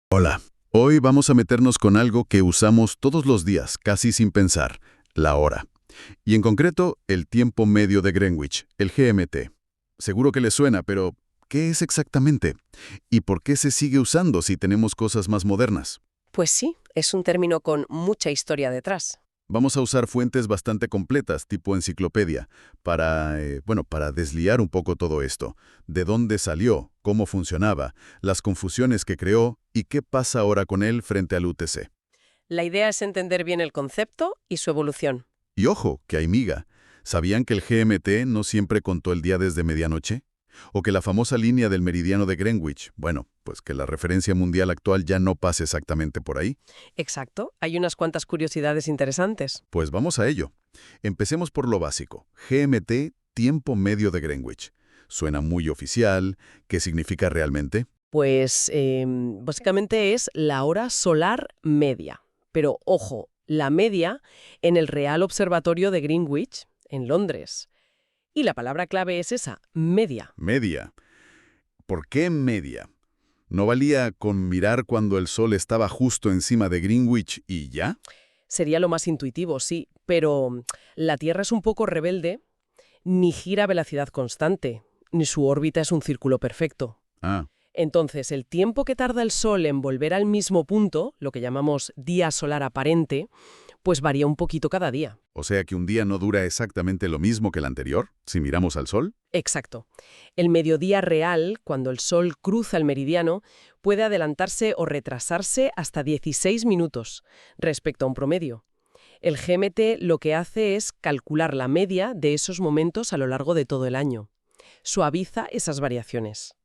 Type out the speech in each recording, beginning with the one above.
Hola, hoy vamos a meternos con algo que usamos todos los días, casi sin pensar, la hora. Y en concreto, el tiempo medio de Greenwich, el GMT. Seguro que le suena, pero ¿qué es exactamente? ¿Y por qué se sigue usando si tenemos cosas más modernas? Pues sí, es un término con mucha historia detrás. Vamos a usar fuentes bastante completas, tipo enciclopedia, para desliar un poco todo esto. ¿De dónde salió? ¿Cómo funcionaba? Las confusiones que creó y qué pasa ahora con él frente al UTC. La idea es entender bien el concepto y su evolución. Y ojo, que hay miga. ¿Sabían que el GMT no siempre contó el día desde medianoche? ¿O que la famosa línea del meridiano de Greenwich, bueno, pues que la referencia mundial actual ya no pase exactamente por ahí? Exacto, hay unas cuantas curiosidades interesantes. Pues vamos a ello. Empecemos por lo básico. GMT, tiempo medio de Greenwich. Suena muy oficial. ¿Qué significa realmente? Pues básicamente es la hora solar media. Pero ojo, la media en el Real Observatorio de Greenwich, en Londres. Y la palabra clave es esa, media. Media. ¿Por qué media? ¿No valía con mirar cuando el sol estaba justo encima de Greenwich y ya? Sería lo más intuitivo, sí, pero la Tierra es un poco rebelde, ni gira a velocidad constante, ni su órbita es un círculo perfecto. Ah, Entonces, el tiempo que tarda el Sol en volver al mismo punto, lo que llamamos día solar aparente, pues varía un poquito cada día. o sea que un día no dura exactamente lo mismo que el anterior, si miramos al sol. Exacto. El mediodía real, cuando el Sol cruza el meridiano, puede adelantarse o retrasarse hasta 16 minutos respecto a un promedio. El GMT lo que hace es calcular la media de esos momentos a lo largo de todo el año. Suaviza esas variaciones.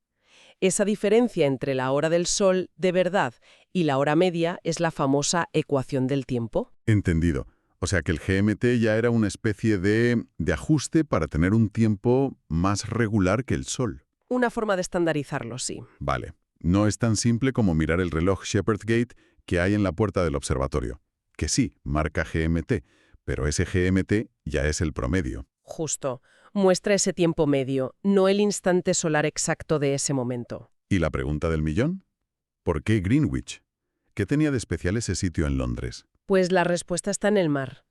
Esa diferencia entre la hora del sol de verdad y la hora media es la famosa ecuación del tiempo. Entendido. O sea que el GMT ya era una especie de ajuste para tener un tiempo más regular que el sol. Una forma de estandarizarlo, sí. Vale. No es tan simple como mirar el reloj Shepherd Gate que hay en la puerta del observatorio. Que sí, marca GMT, pero ese GMT ya es el promedio. Justo. Muestra ese tiempo medio, no el instante solar exacto de ese momento. ¿Y la pregunta del millón? ¿Por qué Greenwich? ¿Qué tenía de especial ese sitio en Londres? Pues la respuesta está en el mar.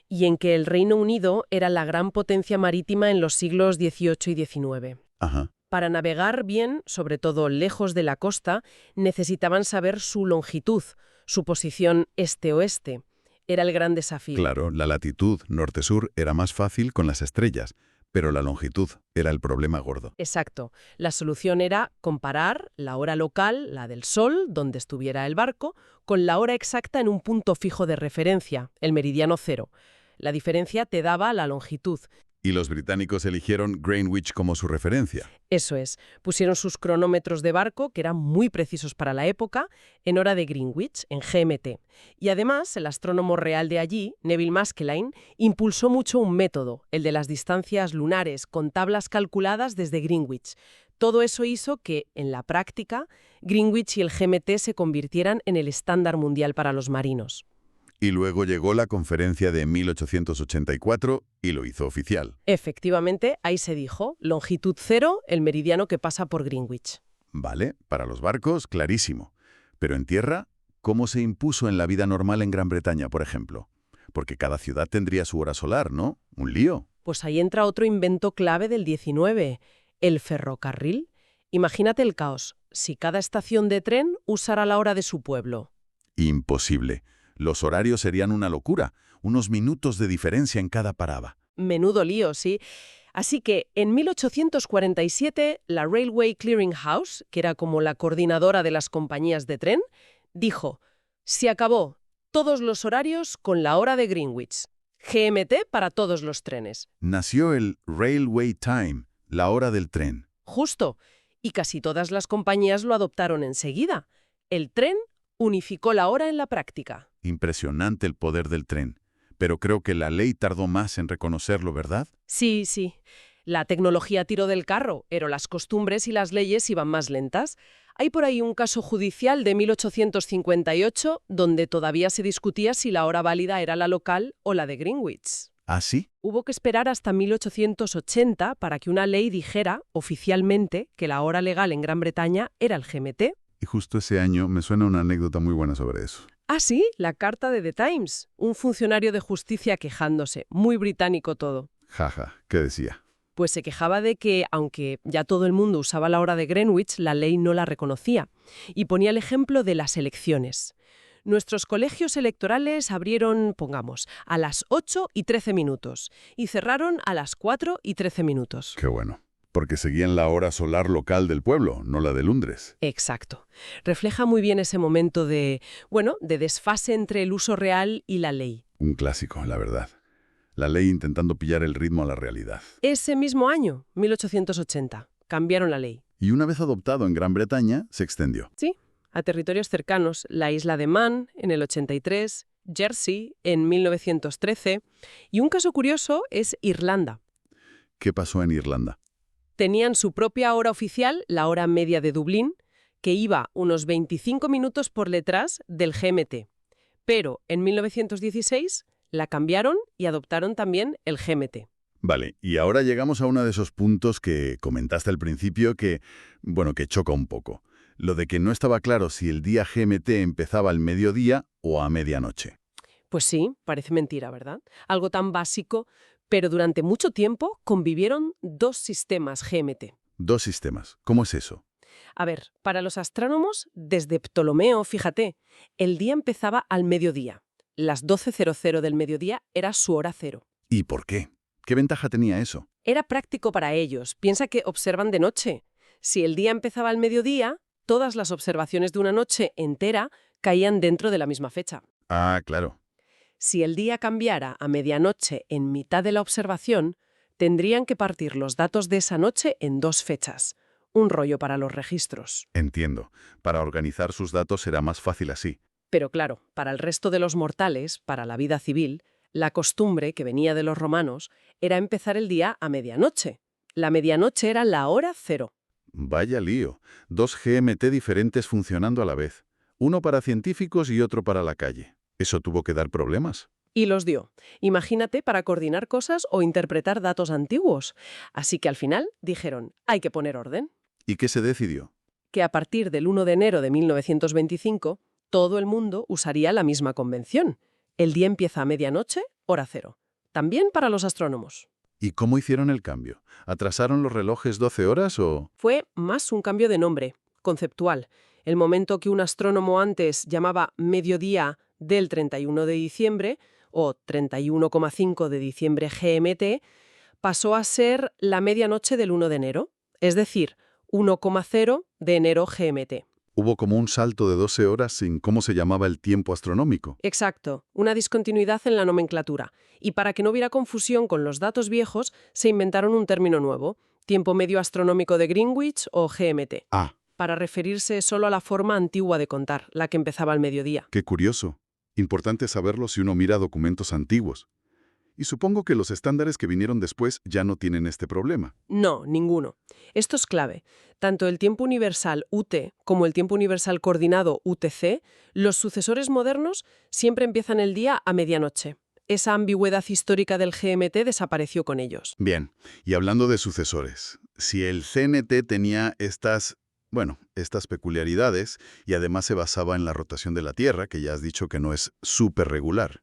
Y en que el Reino Unido era la gran potencia marítima en los siglos XVIII y XIX. Ajá. Para navegar bien, sobre todo lejos de la costa, necesitaban saber su longitud, su posición este-oeste. Era el gran desafío. Claro, la latitud norte-sur era más fácil con las estrellas, pero la longitud era el problema gordo. Exacto. La solución era comparar la hora local, la del sol, donde estuviera el barco, con la hora exacta en un punto fijo de referencia, el meridiano cero. La diferencia te daba la longitud. Y los británicos eligieron Greenwich como su referencia. Eso es, pusieron sus cronómetros de barco, que eran muy precisos para la época, en hora de Greenwich, en GMT. Y además, el astrónomo real de allí, Neville Maskelyne, impulsó mucho un método, el de las distancias lunares, con tablas calculadas desde Greenwich. Todo eso hizo que, en la práctica, Greenwich y el GMT se convirtieran en el estándar mundial para los marinos. Y luego llegó la conferencia de 1884 y lo hizo oficial. Efectivamente, ahí se dijo, longitud cero, el meridiano que pasa por Greenwich. Vale, para los barcos, clarísimo. Pero en tierra, ¿cómo se impuso en la vida normal en Gran Bretaña, por ejemplo? Porque cada ciudad tendría su hora solar, ¿no? Un lío. Pues ahí entra otro invento clave del 19, el ferrocarril. Imagínate el caos, si cada estación de tren usara la hora de su pueblo. Imposible. Los horarios serían una locura, unos minutos de diferencia en cada parada. Menudo lío, sí. Así que en 1847 la Railway Clearing House, que era como la coordinadora de las compañías de tren, dijo, se acabó todos los horarios con la hora de Greenwich. GMT para todos los trenes. Nació el Railway Time, la hora del tren. Justo. Y casi todas las compañías lo adoptaron enseguida. El tren unificó la hora en la práctica. Impresionante el poder del tren. Pero creo que la ley tardó más en reconocerlo, ¿verdad? Sí, sí. La tecnología tiró del carro, pero las costumbres y las leyes iban más lentas. Hay por ahí un caso judicial de 1858 donde todavía se discutía si la hora válida era la local o la de Greenwich. ¿Ah, sí? Hubo que esperar hasta 1880 para que una ley dijera oficialmente que la hora legal en Gran Bretaña era el GMT. Y justo ese año me suena una anécdota muy buena sobre eso. Ah, sí, la carta de The Times. Un funcionario de justicia quejándose. Muy británico todo. Jaja, ¿qué decía? Pues se quejaba de que, aunque ya todo el mundo usaba la hora de Greenwich, la ley no la reconocía. Y ponía el ejemplo de las elecciones. Nuestros colegios electorales abrieron, pongamos, a las 8:13 y cerraron a las 4:13. Qué bueno. Porque seguían la hora solar local del pueblo, no la de Londres. Exacto. Refleja muy bien ese momento de desfase entre el uso real y la ley. Un clásico, la verdad. La ley intentando pillar el ritmo a la realidad. Ese mismo año, 1880, cambiaron la ley. Y una vez adoptado en Gran Bretaña, se extendió. Sí, a territorios cercanos, la isla de Man en el 83, Jersey en 1913, y un caso curioso es Irlanda. ¿Qué pasó en Irlanda? Tenían su propia hora oficial, la hora media de Dublín, que iba unos 25 minutos por detrás del GMT. Pero en 1916 la cambiaron y adoptaron también el GMT. Vale, y ahora llegamos a uno de esos puntos que comentaste al principio que choca un poco. Lo de que no estaba claro si el día GMT empezaba al mediodía o a medianoche. Pues sí, parece mentira, ¿verdad? Algo tan básico, pero durante mucho tiempo convivieron dos sistemas GMT. Dos sistemas. ¿Cómo es eso? A ver, para los astrónomos, desde Ptolomeo, fíjate, el día empezaba al mediodía. Las 12:00 del mediodía era su hora cero. ¿Y por qué? ¿Qué ventaja tenía eso? Era práctico para ellos. Piensa que observan de noche. Si el día empezaba al mediodía, todas las observaciones de una noche entera caían dentro de la misma fecha. Ah, claro. Si el día cambiara a medianoche en mitad de la observación, tendrían que partir los datos de esa noche en dos fechas. Un rollo para los registros. Entiendo. Para organizar sus datos será más fácil así. Pero claro, para el resto de los mortales, para la vida civil, la costumbre que venía de los romanos era empezar el día a medianoche. La medianoche era la hora cero. Vaya lío. Dos GMT diferentes funcionando a la vez. Uno para científicos y otro para la calle. ¿Eso tuvo que dar problemas? Y los dio. Imagínate para coordinar cosas o interpretar datos antiguos. Así que al final dijeron, hay que poner orden. ¿Y qué se decidió? Que a partir del 1 de enero de 1925, todo el mundo usaría la misma convención. El día empieza a medianoche, hora cero. También para los astrónomos. ¿Y cómo hicieron el cambio? ¿Atrasaron los relojes 12 horas o...? Fue más un cambio de nombre, conceptual. El momento que un astrónomo antes llamaba mediodía del 31 de diciembre o 31,5 de diciembre GMT, pasó a ser la medianoche del 1 de enero, es decir, 1,0 de enero GMT. Hubo como un salto de 12 horas sin cómo se llamaba el tiempo astronómico. Exacto, una discontinuidad en la nomenclatura. Y para que no hubiera confusión con los datos viejos, se inventaron un término nuevo, tiempo medio astronómico de Greenwich o GMT. Ah, Para referirse solo a la forma antigua de contar, la que empezaba al mediodía. qué curioso. Importante saberlo si uno mira documentos antiguos. Y supongo que los estándares que vinieron después ya no tienen este problema. No, ninguno. Esto es clave. Tanto el tiempo universal UT como el tiempo universal coordinado UTC, los sucesores modernos siempre empiezan el día a medianoche. Esa ambigüedad histórica del GMT desapareció con ellos. Bien, y hablando de sucesores, si el CNT tenía estas peculiaridades y además se basaba en la rotación de la Tierra, que ya has dicho que no es súper regular,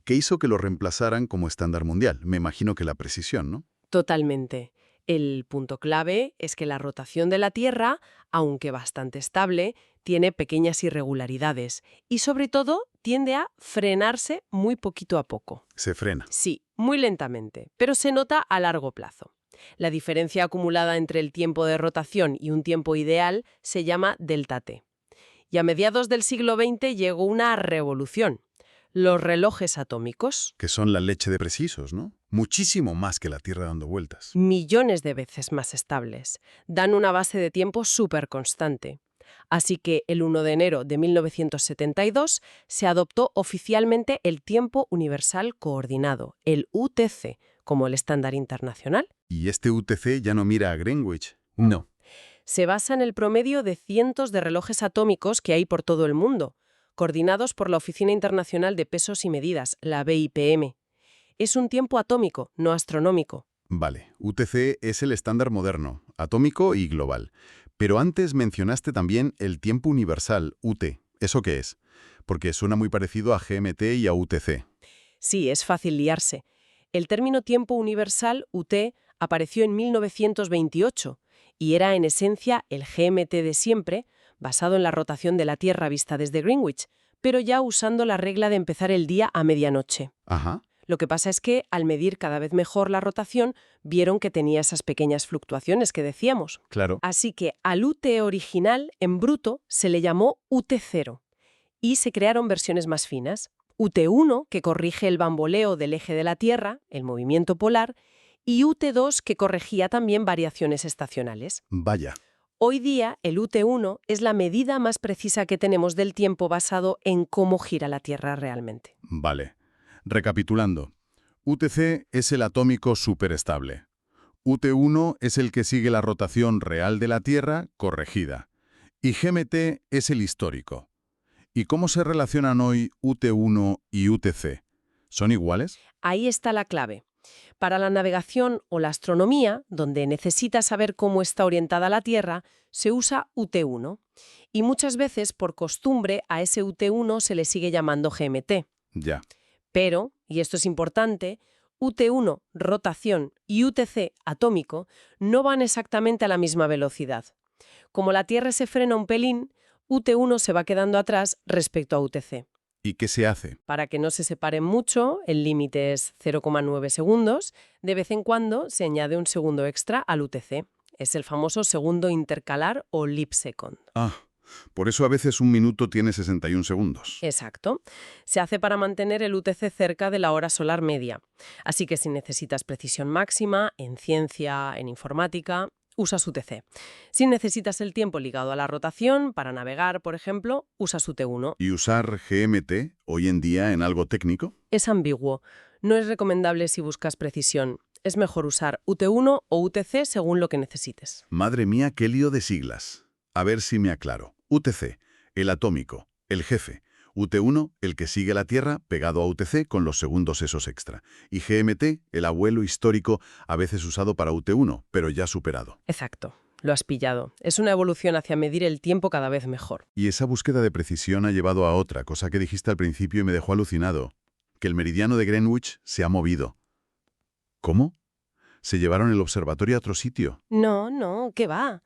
¿qué hizo que lo reemplazaran como estándar mundial? Me imagino que la precisión, ¿no? Totalmente. El punto clave es que la rotación de la Tierra, aunque bastante estable, tiene pequeñas irregularidades y, sobre todo, tiende a frenarse muy poquito a poco. Se frena. Sí, muy lentamente, pero se nota a largo plazo. La diferencia acumulada entre el tiempo de rotación y un tiempo ideal se llama delta T. Y a mediados del siglo XX llegó una revolución. Los relojes atómicos. Que son la leche de precisos, ¿no? Muchísimo más que la Tierra dando vueltas. Millones de veces más estables. Dan una base de tiempo súper constante. Así que el 1 de enero de 1972 se adoptó oficialmente el Tiempo Universal Coordinado, el UTC, como el estándar internacional. ¿Y este UTC ya no mira a Greenwich? No. Se basa en el promedio de cientos de relojes atómicos que hay por todo el mundo, coordinados por la Oficina Internacional de Pesos y Medidas, la BIPM. Es un tiempo atómico, no astronómico. Vale, UTC es el estándar moderno, atómico y global. Pero antes mencionaste también el tiempo universal, UT. ¿Eso qué es? Porque suena muy parecido a GMT y a UTC. Sí, es fácil liarse. El término tiempo universal, UT, apareció en 1928 y era en esencia el GMT de siempre, basado en la rotación de la Tierra vista desde Greenwich, pero ya usando la regla de empezar el día a medianoche. Ajá, Lo que pasa es que, al medir cada vez mejor la rotación, vieron que tenía esas pequeñas fluctuaciones que decíamos. claro. Así que al UT original, en bruto, se le llamó UT0 y se crearon versiones más finas. UT1, que corrige el bamboleo del eje de la Tierra, el movimiento polar, y UT2, que corregía también variaciones estacionales. Vaya. Hoy día, el UT1 es la medida más precisa que tenemos del tiempo basado en cómo gira la Tierra realmente. Vale. Recapitulando. UTC es el atómico superestable. UT1 es el que sigue la rotación real de la Tierra, corregida. Y GMT es el histórico. ¿Y cómo se relacionan hoy UT1 y UTC? ¿Son iguales? Ahí está la clave. Para la navegación o la astronomía, donde necesita saber cómo está orientada la Tierra, se usa UT1. Y muchas veces, por costumbre, a ese UT1 se le sigue llamando GMT. Ya. Pero, y esto es importante, UT1, rotación, y UTC, atómico, no van exactamente a la misma velocidad. Como la Tierra se frena un pelín, UT1 se va quedando atrás respecto a UTC. ¿Y qué se hace? Para que no se separen mucho, el límite es 0,9 segundos, de vez en cuando se añade un segundo extra al UTC. Es el famoso segundo intercalar o leap second. Ah, por eso a veces un minuto tiene 61 segundos. Exacto. Se hace para mantener el UTC cerca de la hora solar media. Así que si necesitas precisión máxima, en ciencia, en informática, usas UTC. Si necesitas el tiempo ligado a la rotación, para navegar, por ejemplo, usas UT1. ¿Y usar GMT hoy en día en algo técnico? Es ambiguo. No es recomendable si buscas precisión. Es mejor usar UT1 o UTC según lo que necesites. Madre mía, qué lío de siglas. A ver si me aclaro. UTC, el atómico, el jefe. UT1, el que sigue la Tierra, pegado a UTC con los segundos esos extra. Y GMT, el abuelo histórico, a veces usado para UT1, pero ya superado. Exacto. Lo has pillado. Es una evolución hacia medir el tiempo cada vez mejor. Y esa búsqueda de precisión ha llevado a otra, cosa que dijiste al principio y me dejó alucinado. Que el meridiano de Greenwich se ha movido. ¿Cómo? ¿Se llevaron el observatorio a otro sitio? No, ¿qué va?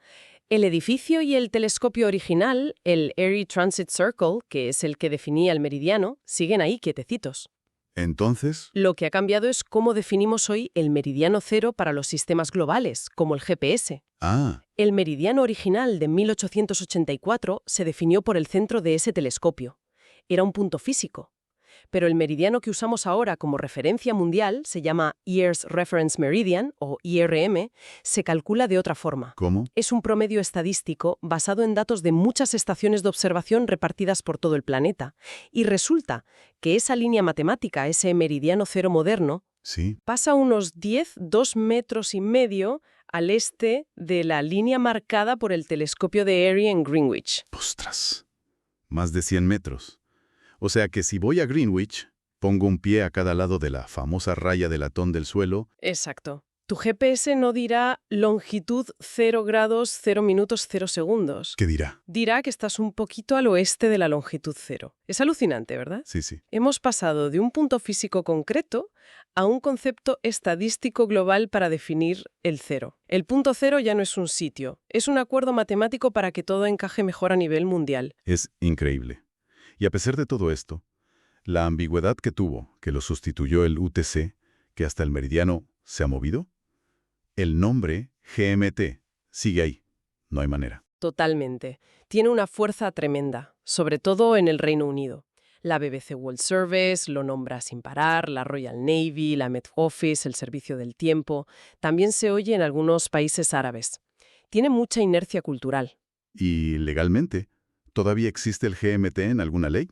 El edificio y el telescopio original, el Erie Transit Circle, que es el que definía el meridiano, siguen ahí quietecitos. Entonces, Lo que ha cambiado es cómo definimos hoy el meridiano cero para los sistemas globales, como el GPS. El meridiano original de 1884 se definió por el centro de ese telescopio. Era un punto físico. Pero el meridiano que usamos ahora como referencia mundial se llama Years Reference Meridian, o IRM, se calcula de otra forma. ¿cómo? Es un promedio estadístico basado en datos de muchas estaciones de observación repartidas por todo el planeta. Y resulta que esa línea matemática, ese meridiano cero moderno, Sí. pasa unos 2 metros y medio al este de la línea marcada por el telescopio de Erie en Greenwich. ¡Ostras! Más de 100 metros. O sea que si voy a Greenwich, pongo un pie a cada lado de la famosa raya de latón del suelo. Exacto. Tu GPS no dirá longitud 0 grados, 0 minutos, 0 segundos. ¿Qué dirá? Dirá que estás un poquito al oeste de la longitud 0. Es alucinante, ¿verdad? Sí, sí. Hemos pasado de un punto físico concreto a un concepto estadístico global para definir el 0. El punto 0 ya no es un sitio, es un acuerdo matemático para que todo encaje mejor a nivel mundial. Es increíble. Y a pesar de todo esto, la ambigüedad que tuvo, que lo sustituyó el UTC, que hasta el meridiano se ha movido, el nombre GMT sigue ahí. No hay manera. Totalmente. Tiene una fuerza tremenda, sobre todo en el Reino Unido. La BBC World Service lo nombra sin parar, la Royal Navy, la Met Office, el Servicio del Tiempo. También se oye en algunos países árabes. Tiene mucha inercia cultural. ¿Y legalmente? ¿Todavía existe el GMT en alguna ley?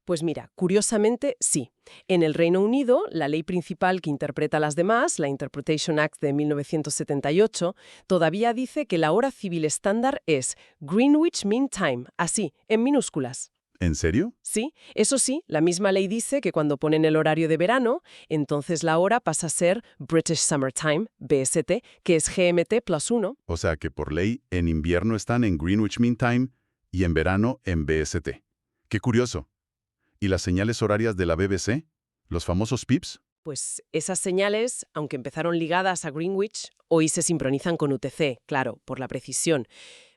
Pues mira, curiosamente sí. En el Reino Unido, la ley principal que interpreta a las demás, la Interpretation Act de 1978, todavía dice que la hora civil estándar es Greenwich Mean Time, así, en minúsculas. ¿En serio? Sí, eso sí, la misma ley dice que cuando ponen el horario de verano, entonces la hora pasa a ser British Summer Time, BST, que es GMT+1. O sea que por ley, en invierno están en Greenwich Mean Time y en verano en BST. Qué curioso. ¿Y las señales horarias de la BBC? ¿Los famosos pips? Pues esas señales, aunque empezaron ligadas a Greenwich, hoy se sincronizan con UTC, claro, por la precisión.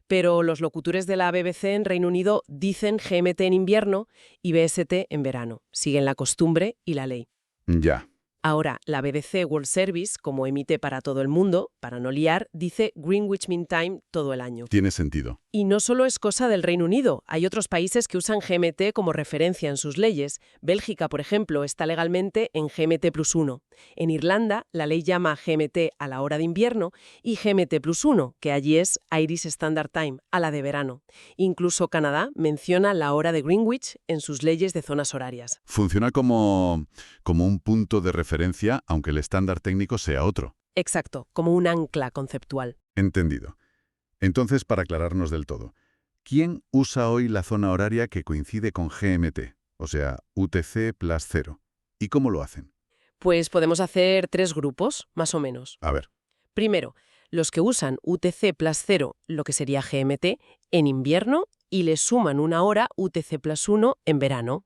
Pero los locutores de la BBC en Reino Unido dicen GMT en invierno y BST en verano. Siguen la costumbre y la ley. Ya. Ahora, la BBC World Service, como emite para todo el mundo, para no liar, dice Greenwich Mean Time todo el año. Tiene sentido. Y no solo es cosa del Reino Unido, hay otros países que usan GMT como referencia en sus leyes. Bélgica, por ejemplo, está legalmente en GMT+1. En Irlanda, la ley llama GMT a la hora de invierno y GMT+1, que allí es Irish Standard Time, a la de verano. Incluso Canadá menciona la hora de Greenwich en sus leyes de zonas horarias. Funciona como un punto de referencia, aunque el estándar técnico sea otro. Exacto, como un ancla conceptual. Entendido. Entonces, para aclararnos del todo, ¿quién usa hoy la zona horaria que coincide con GMT, o sea, UTC+0? ¿Y cómo lo hacen? Pues podemos hacer 3 grupos, más o menos. A ver. Primero, los que usan UTC+0, lo que sería GMT, en invierno y le suman una hora UTC+1 en verano.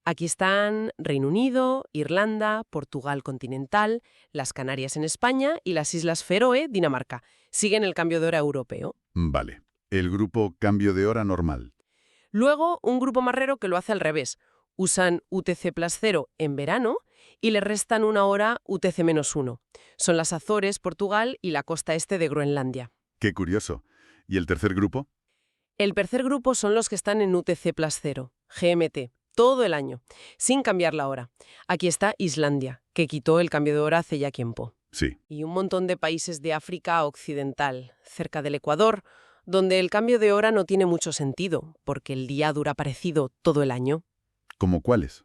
Aquí están Reino Unido, Irlanda, Portugal continental, las Canarias en España y las Islas Feroe, Dinamarca. Siguen el cambio de hora europeo. Vale. El grupo cambio de hora normal. Luego, un grupo marrero que lo hace al revés. Usan UTC+0 en verano y le restan una hora UTC-1. Son las Azores, Portugal y la costa este de Groenlandia. Qué curioso. ¿Y el tercer grupo? El tercer grupo son los que están en UTC+0, GMT, todo el año, sin cambiar la hora. Aquí está Islandia, que quitó el cambio de hora hace ya tiempo. Sí. Y un montón de países de África occidental, cerca del Ecuador, donde el cambio de hora no tiene mucho sentido, porque el día dura parecido todo el año. ¿Cómo cuáles?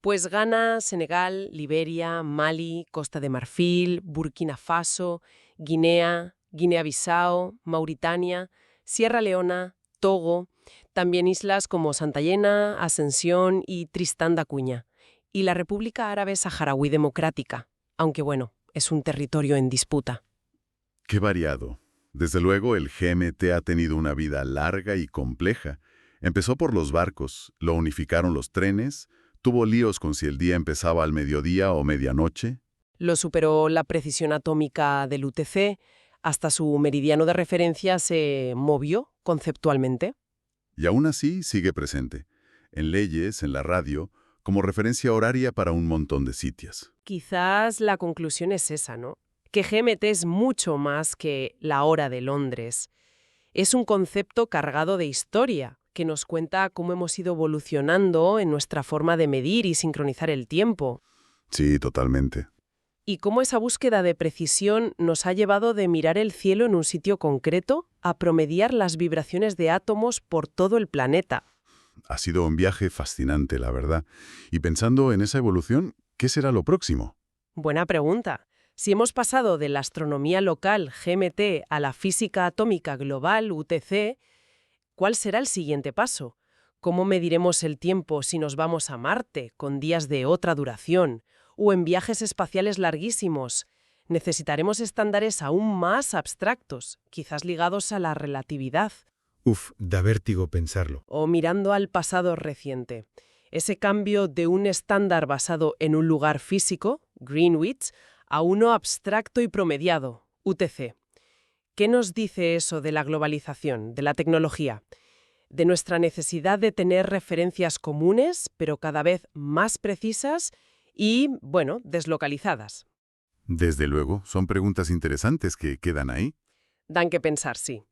Pues Ghana, Senegal, Liberia, Mali, Costa de Marfil, Burkina Faso, Guinea, Guinea-Bissau, Mauritania, Sierra Leona, Togo, también islas como Santa Helena, Ascensión y Tristán da Cunha, y la República Árabe Saharaui Democrática, aunque bueno, es un territorio en disputa. Qué variado. Desde luego, el GMT ha tenido una vida larga y compleja. Empezó por los barcos, lo unificaron los trenes, tuvo líos con si el día empezaba al mediodía o medianoche. Lo superó la precisión atómica del UTC, hasta su meridiano de referencia se movió conceptualmente. Y aún así sigue presente, en leyes, en la radio, como referencia horaria para un montón de sitios. Quizás la conclusión es esa, ¿no? Que GMT es mucho más que la hora de Londres. Es un concepto cargado de historia, que nos cuenta cómo hemos ido evolucionando en nuestra forma de medir y sincronizar el tiempo. Sí, totalmente. Y cómo esa búsqueda de precisión nos ha llevado de mirar el cielo en un sitio concreto a promediar las vibraciones de átomos por todo el planeta. Ha sido un viaje fascinante, la verdad. Y pensando en esa evolución, ¿qué será lo próximo? Buena pregunta. Si hemos pasado de la astronomía local, GMT, a la física atómica global, UTC, ¿cuál será el siguiente paso? ¿Cómo mediremos el tiempo si nos vamos a Marte, con días de otra duración? ¿O en viajes espaciales larguísimos? Necesitaremos estándares aún más abstractos, quizás ligados a la relatividad. Uf, da vértigo pensarlo. O mirando al pasado reciente. Ese cambio de un estándar basado en un lugar físico, Greenwich, a uno abstracto y promediado, UTC. ¿Qué nos dice eso de la globalización, de la tecnología? De nuestra necesidad de tener referencias comunes, pero cada vez más precisas y, bueno, deslocalizadas. Desde luego, son preguntas interesantes que quedan ahí. Dan que pensar, sí.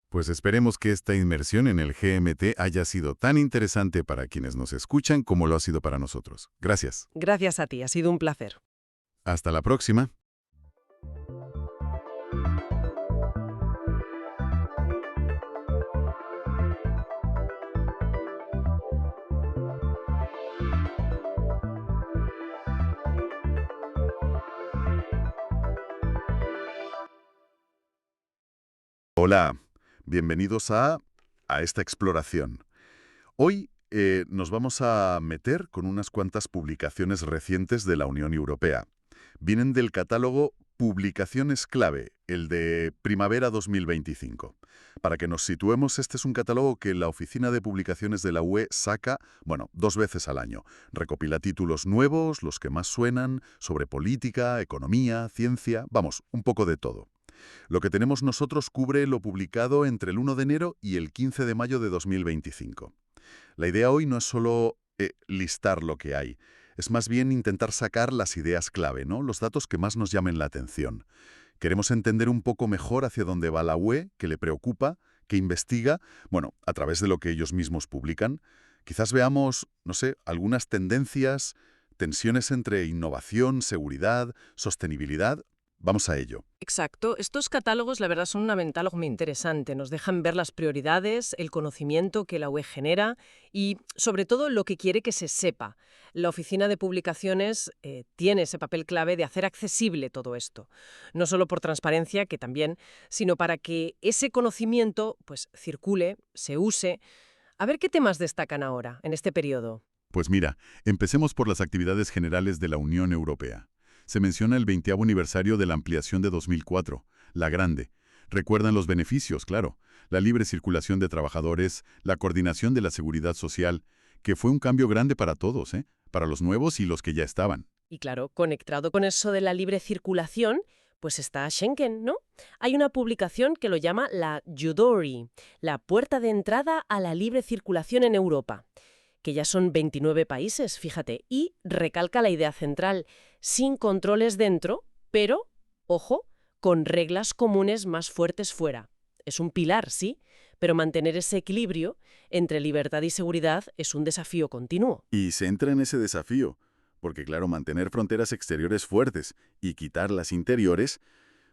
Pues esperemos que esta inmersión en el GMT haya sido tan interesante para quienes nos escuchan como lo ha sido para nosotros. Gracias. Gracias a ti, ha sido un placer. Hasta la próxima. Hola, bienvenidos a esta exploración. Hoy nos vamos a meter con unas cuantas publicaciones recientes de la Unión Europea. Vienen del catálogo Publicaciones Clave, el de Primavera 2025. Para que nos situemos, este es un catálogo que la Oficina de Publicaciones de la UE saca, bueno, 2 veces al año. Recopila títulos nuevos, los que más suenan, sobre política, economía, ciencia, vamos, un poco de todo. Lo que tenemos nosotros cubre lo publicado entre el 1 de enero y el 15 de mayo de 2025. La idea hoy no es solo listar lo que hay, es más bien intentar sacar las ideas clave, ¿no? Los datos que más nos llamen la atención. Queremos entender un poco mejor hacia dónde va la UE, qué le preocupa, qué investiga, bueno, a través de lo que ellos mismos publican. Quizás veamos, no sé, algunas tendencias, tensiones entre innovación, seguridad, sostenibilidad. Vamos a ello. Exacto. Estos catálogos, la verdad, son una ventana muy interesante. Nos dejan ver las prioridades, el conocimiento que la UE genera y, sobre todo, lo que quiere que se sepa. La Oficina de Publicaciones tiene ese papel clave de hacer accesible todo esto. No solo por transparencia, que también, sino para que ese conocimiento pues, circule, se use. A ver qué temas destacan ahora, en este periodo. Pues mira, empecemos por las actividades generales de la Unión Europea. Se menciona el 20º aniversario de la ampliación de 2004, la Grande. Recuerdan los beneficios, claro, la libre circulación de trabajadores, la coordinación de la seguridad social, que fue un cambio grande para todos, para los nuevos y los que ya estaban. Y claro, conectado con eso de la libre circulación, pues está Schengen, ¿no? Hay una publicación que lo llama la Judori, la puerta de entrada a la libre circulación en Europa, que ya son 29 países, fíjate, y recalca la idea central, sin controles dentro, pero, ojo, con reglas comunes más fuertes fuera. Es un pilar, sí, pero mantener ese equilibrio entre libertad y seguridad es un desafío continuo. Y se entra en ese desafío, porque claro, mantener fronteras exteriores fuertes y quitar las interiores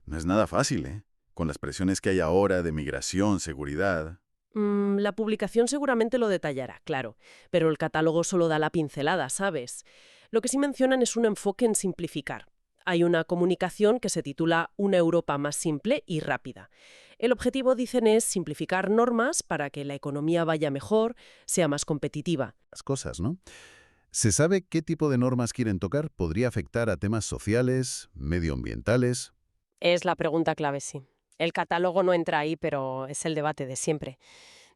no es nada fácil, ¿eh? Con las presiones que hay ahora de migración, seguridad. La publicación seguramente lo detallará, claro, pero el catálogo solo da la pincelada, ¿sabes? Lo que sí mencionan es un enfoque en simplificar. Hay una comunicación que se titula Una Europa más simple y rápida. El objetivo, dicen, es simplificar normas para que la economía vaya mejor, sea más competitiva. Las cosas, ¿no? ¿Se sabe qué tipo de normas quieren tocar? ¿Podría afectar a temas sociales, medioambientales? Es la pregunta clave, sí. El catálogo no entra ahí, pero es el debate de siempre.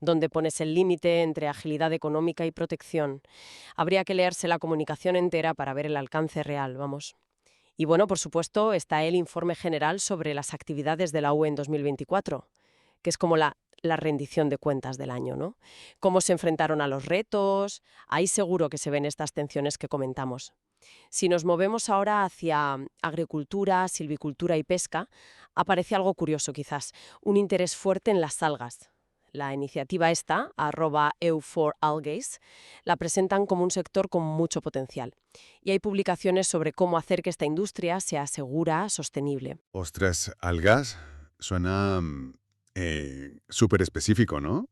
¿Dónde pones el límite entre agilidad económica y protección? Habría que leerse la comunicación entera para ver el alcance real, vamos. Y bueno, por supuesto, está el informe general sobre las actividades de la UE en 2024, que es como la rendición de cuentas del año, ¿no? Cómo se enfrentaron a los retos, ahí seguro que se ven estas tensiones que comentamos. Si nos movemos ahora hacia agricultura, silvicultura y pesca, aparece algo curioso quizás, un interés fuerte en las algas. La iniciativa esta, @EU4Algae, la presentan como un sector con mucho potencial. Y hay publicaciones sobre cómo hacer que esta industria sea segura, sostenible. Ostras, algas suena súper específico, ¿no?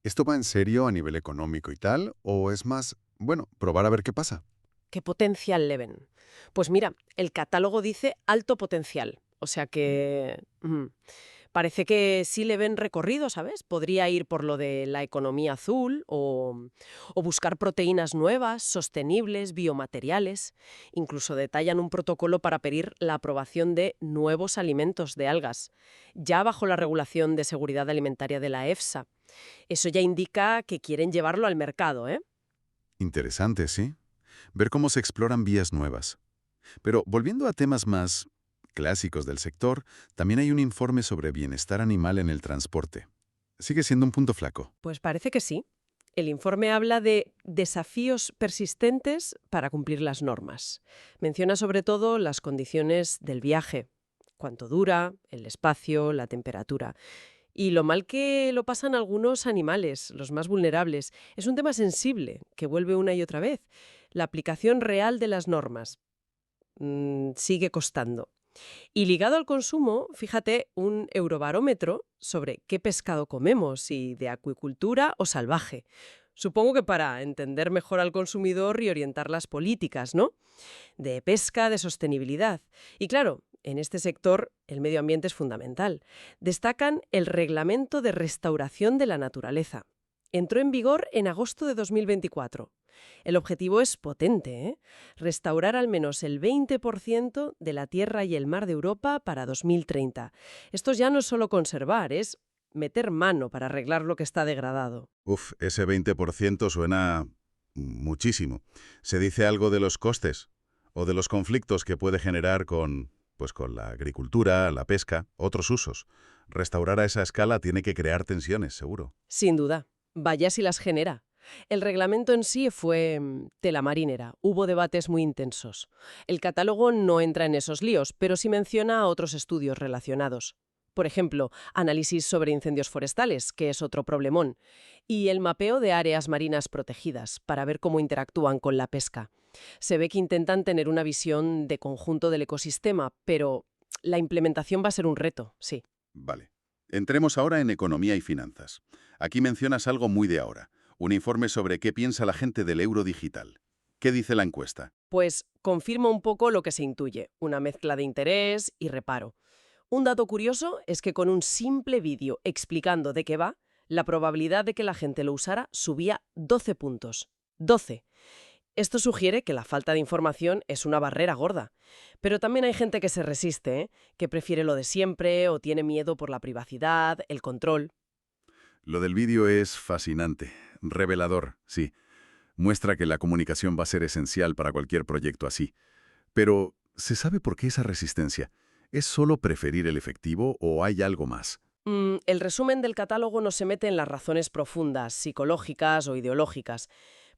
¿Esto va en serio a nivel económico y tal? ¿O es más, bueno, probar a ver qué pasa? ¿Qué potencial le ven? Pues mira, el catálogo dice alto potencial. O sea que parece que sí le ven recorrido, ¿sabes? Podría ir por lo de la economía azul o buscar proteínas nuevas, sostenibles, biomateriales. Incluso detallan un protocolo para pedir la aprobación de nuevos alimentos de algas, ya bajo la regulación de seguridad alimentaria de la EFSA. Eso ya indica que quieren llevarlo al mercado, ¿eh? Interesante, ¿sí? Ver cómo se exploran vías nuevas. Pero volviendo a temas más clásicos del sector, también hay un informe sobre bienestar animal en el transporte. Sigue siendo un punto flaco. Pues parece que sí. El informe habla de desafíos persistentes para cumplir las normas. Menciona sobre todo las condiciones del viaje, cuánto dura, el espacio, la temperatura. Y lo mal que lo pasan algunos animales, los más vulnerables. Es un tema sensible, que vuelve una y otra vez. La aplicación real de las normas sigue costando. Y ligado al consumo, fíjate, un eurobarómetro sobre qué pescado comemos, si de acuicultura o salvaje. Supongo que para entender mejor al consumidor y orientar las políticas, ¿no? De pesca, de sostenibilidad. Y claro, en este sector el medio ambiente es fundamental. Destacan el Reglamento de Restauración de la Naturaleza. Entró en vigor en agosto de 2024. El objetivo es potente, ¿eh? Restaurar al menos el 20% de la tierra y el mar de Europa para 2030. Esto ya no es solo conservar, es meter mano para arreglar lo que está degradado. Uf, ese 20% suena muchísimo. ¿Se dice algo de los costes o de los conflictos que puede generar pues con la agricultura, la pesca, otros usos? Restaurar a esa escala tiene que crear tensiones, seguro. Sin duda. Vaya si las genera. El reglamento en sí fue tela marinera. Hubo debates muy intensos. El catálogo no entra en esos líos, pero sí menciona otros estudios relacionados. Por ejemplo, análisis sobre incendios forestales, que es otro problemón, y el mapeo de áreas marinas protegidas, para ver cómo interactúan con la pesca. Se ve que intentan tener una visión de conjunto del ecosistema, pero la implementación va a ser un reto, sí. Vale. Entremos ahora en economía y finanzas. Aquí mencionas algo muy de ahora. Un informe sobre qué piensa la gente del euro digital. ¿Qué dice la encuesta? Pues confirma un poco lo que se intuye, una mezcla de interés y reparo. Un dato curioso es que con un simple vídeo explicando de qué va, la probabilidad de que la gente lo usara subía 12 puntos. 12. Esto sugiere que la falta de información es una barrera gorda. Pero también hay gente que se resiste, ¿eh? Que prefiere lo de siempre o tiene miedo por la privacidad, el control. Lo del vídeo es fascinante, revelador, sí. Muestra que la comunicación va a ser esencial para cualquier proyecto así. Pero, ¿se sabe por qué esa resistencia? ¿Es solo preferir el efectivo o hay algo más? El resumen del catálogo no se mete en las razones profundas, psicológicas o ideológicas,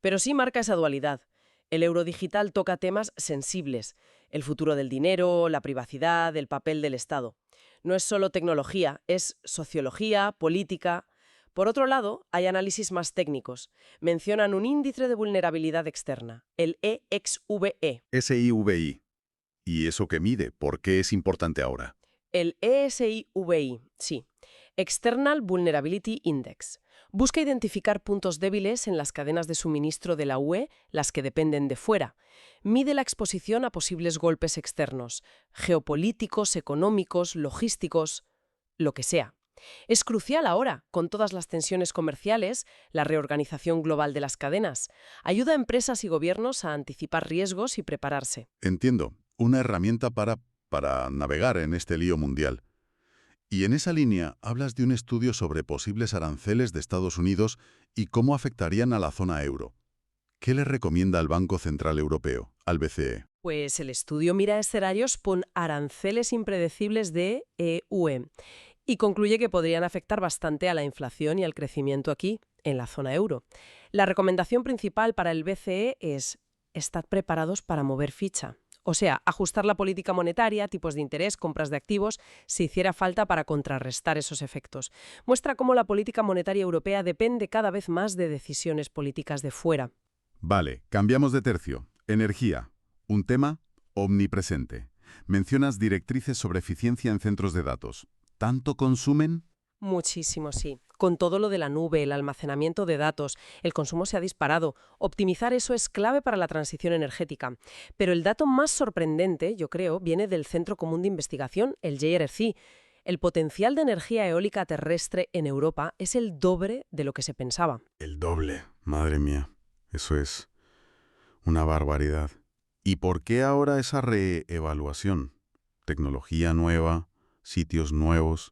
pero sí marca esa dualidad. El eurodigital toca temas sensibles, el futuro del dinero, la privacidad, el papel del Estado. No es solo tecnología, es sociología, política. Por otro lado, hay análisis más técnicos. Mencionan un índice de vulnerabilidad externa, el EXVE. SIVI. ¿Y eso qué mide? ¿Por qué es importante ahora? El ESIVI, sí. External Vulnerability Index. Busca identificar puntos débiles en las cadenas de suministro de la UE, las que dependen de fuera. Mide la exposición a posibles golpes externos, geopolíticos, económicos, logísticos, lo que sea. Es crucial ahora, con todas las tensiones comerciales, la reorganización global de las cadenas. Ayuda a empresas y gobiernos a anticipar riesgos y prepararse. Entiendo. Una herramienta para navegar en este lío mundial. Y en esa línea hablas de un estudio sobre posibles aranceles de Estados Unidos y cómo afectarían a la zona euro. ¿Qué le recomienda al Banco Central Europeo, al BCE? Pues el estudio mira escenarios con aranceles impredecibles de UE y concluye que podrían afectar bastante a la inflación y al crecimiento aquí, en la zona euro. La recomendación principal para el BCE es: estad preparados para mover ficha. O sea, ajustar la política monetaria, tipos de interés, compras de activos, si hiciera falta para contrarrestar esos efectos. Muestra cómo la política monetaria europea depende cada vez más de decisiones políticas de fuera. Vale, cambiamos de tercio. Energía. Un tema omnipresente. Mencionas directrices sobre eficiencia en centros de datos. ¿Tanto consumen? Muchísimo, sí. Con todo lo de la nube, el almacenamiento de datos, el consumo se ha disparado. Optimizar eso es clave para la transición energética. Pero el dato más sorprendente, yo creo, viene del Centro Común de Investigación, el JRC. El potencial de energía eólica terrestre en Europa es el doble de lo que se pensaba. El doble. Madre mía. Eso es una barbaridad. ¿Y por qué ahora esa reevaluación? Tecnología nueva, sitios nuevos.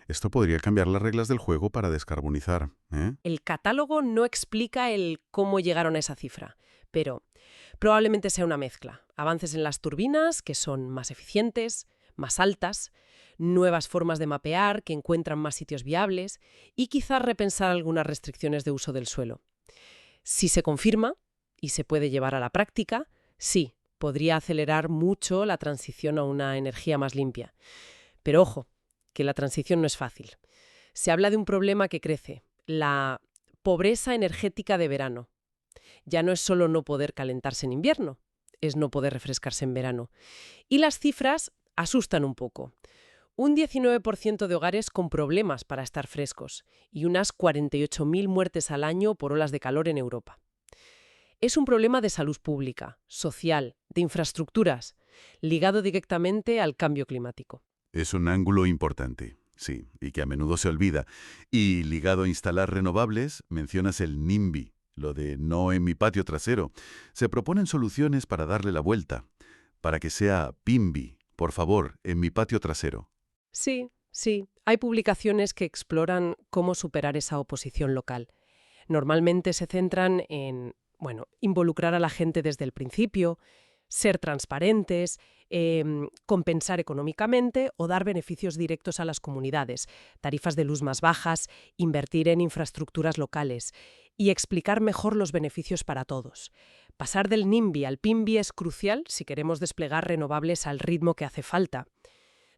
Esto podría cambiar las reglas del juego para descarbonizar, ¿eh? El catálogo no explica el cómo llegaron a esa cifra, pero probablemente sea una mezcla. Avances en las turbinas, que son más eficientes, más altas, nuevas formas de mapear, que encuentran más sitios viables, y quizás repensar algunas restricciones de uso del suelo. Si se confirma, y se puede llevar a la práctica, sí, podría acelerar mucho la transición a una energía más limpia. Pero ojo, que la transición no es fácil. Se habla de un problema que crece, la pobreza energética de verano. Ya no es solo no poder calentarse en invierno, es no poder refrescarse en verano. Y las cifras asustan un poco. Un 19% de hogares con problemas para estar frescos y unas 48.000 muertes al año por olas de calor en Europa. Es un problema de salud pública, social, de infraestructuras, ligado directamente al cambio climático. Es un ángulo importante. Sí, y que a menudo se olvida. Y ligado a instalar renovables, mencionas el NIMBY, lo de no en mi patio trasero. Se proponen soluciones para darle la vuelta, para que sea PIMBY, por favor, en mi patio trasero. Sí, sí. Hay publicaciones que exploran cómo superar esa oposición local. Normalmente se centran en, bueno, involucrar a la gente desde el principio, ser transparentes, compensar económicamente o dar beneficios directos a las comunidades, tarifas de luz más bajas, invertir en infraestructuras locales y explicar mejor los beneficios para todos. Pasar del NIMBY al PIMBY es crucial si queremos desplegar renovables al ritmo que hace falta.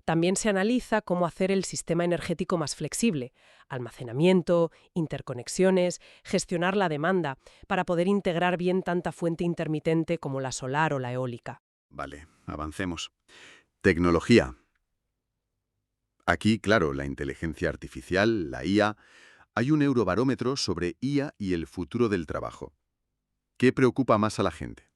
También se analiza cómo hacer el sistema energético más flexible, almacenamiento, interconexiones, gestionar la demanda, para poder integrar bien tanta fuente intermitente como la solar o la eólica. Vale, avancemos. Tecnología. Aquí, claro, la inteligencia artificial, la IA, hay un eurobarómetro sobre IA y el futuro del trabajo. ¿Qué preocupa más a la gente?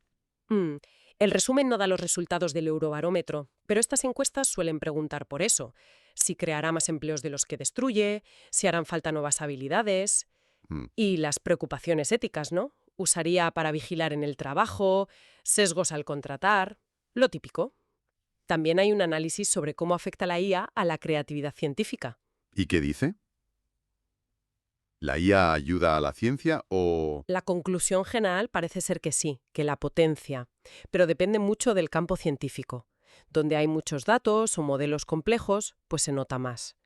Mm, El resumen no da los resultados del Eurobarómetro, pero estas encuestas suelen preguntar por eso: si creará más empleos de los que destruye, si harán falta nuevas habilidades Mm, y las preocupaciones éticas, ¿no? Usaría para vigilar en el trabajo, sesgos al contratar, lo típico. También hay un análisis sobre cómo afecta la IA a la creatividad científica. ¿Y qué dice? ¿La IA ayuda a la ciencia o...? La conclusión general parece ser que sí, que la potencia, pero depende mucho del campo científico. Donde hay muchos datos o modelos complejos, pues se nota más.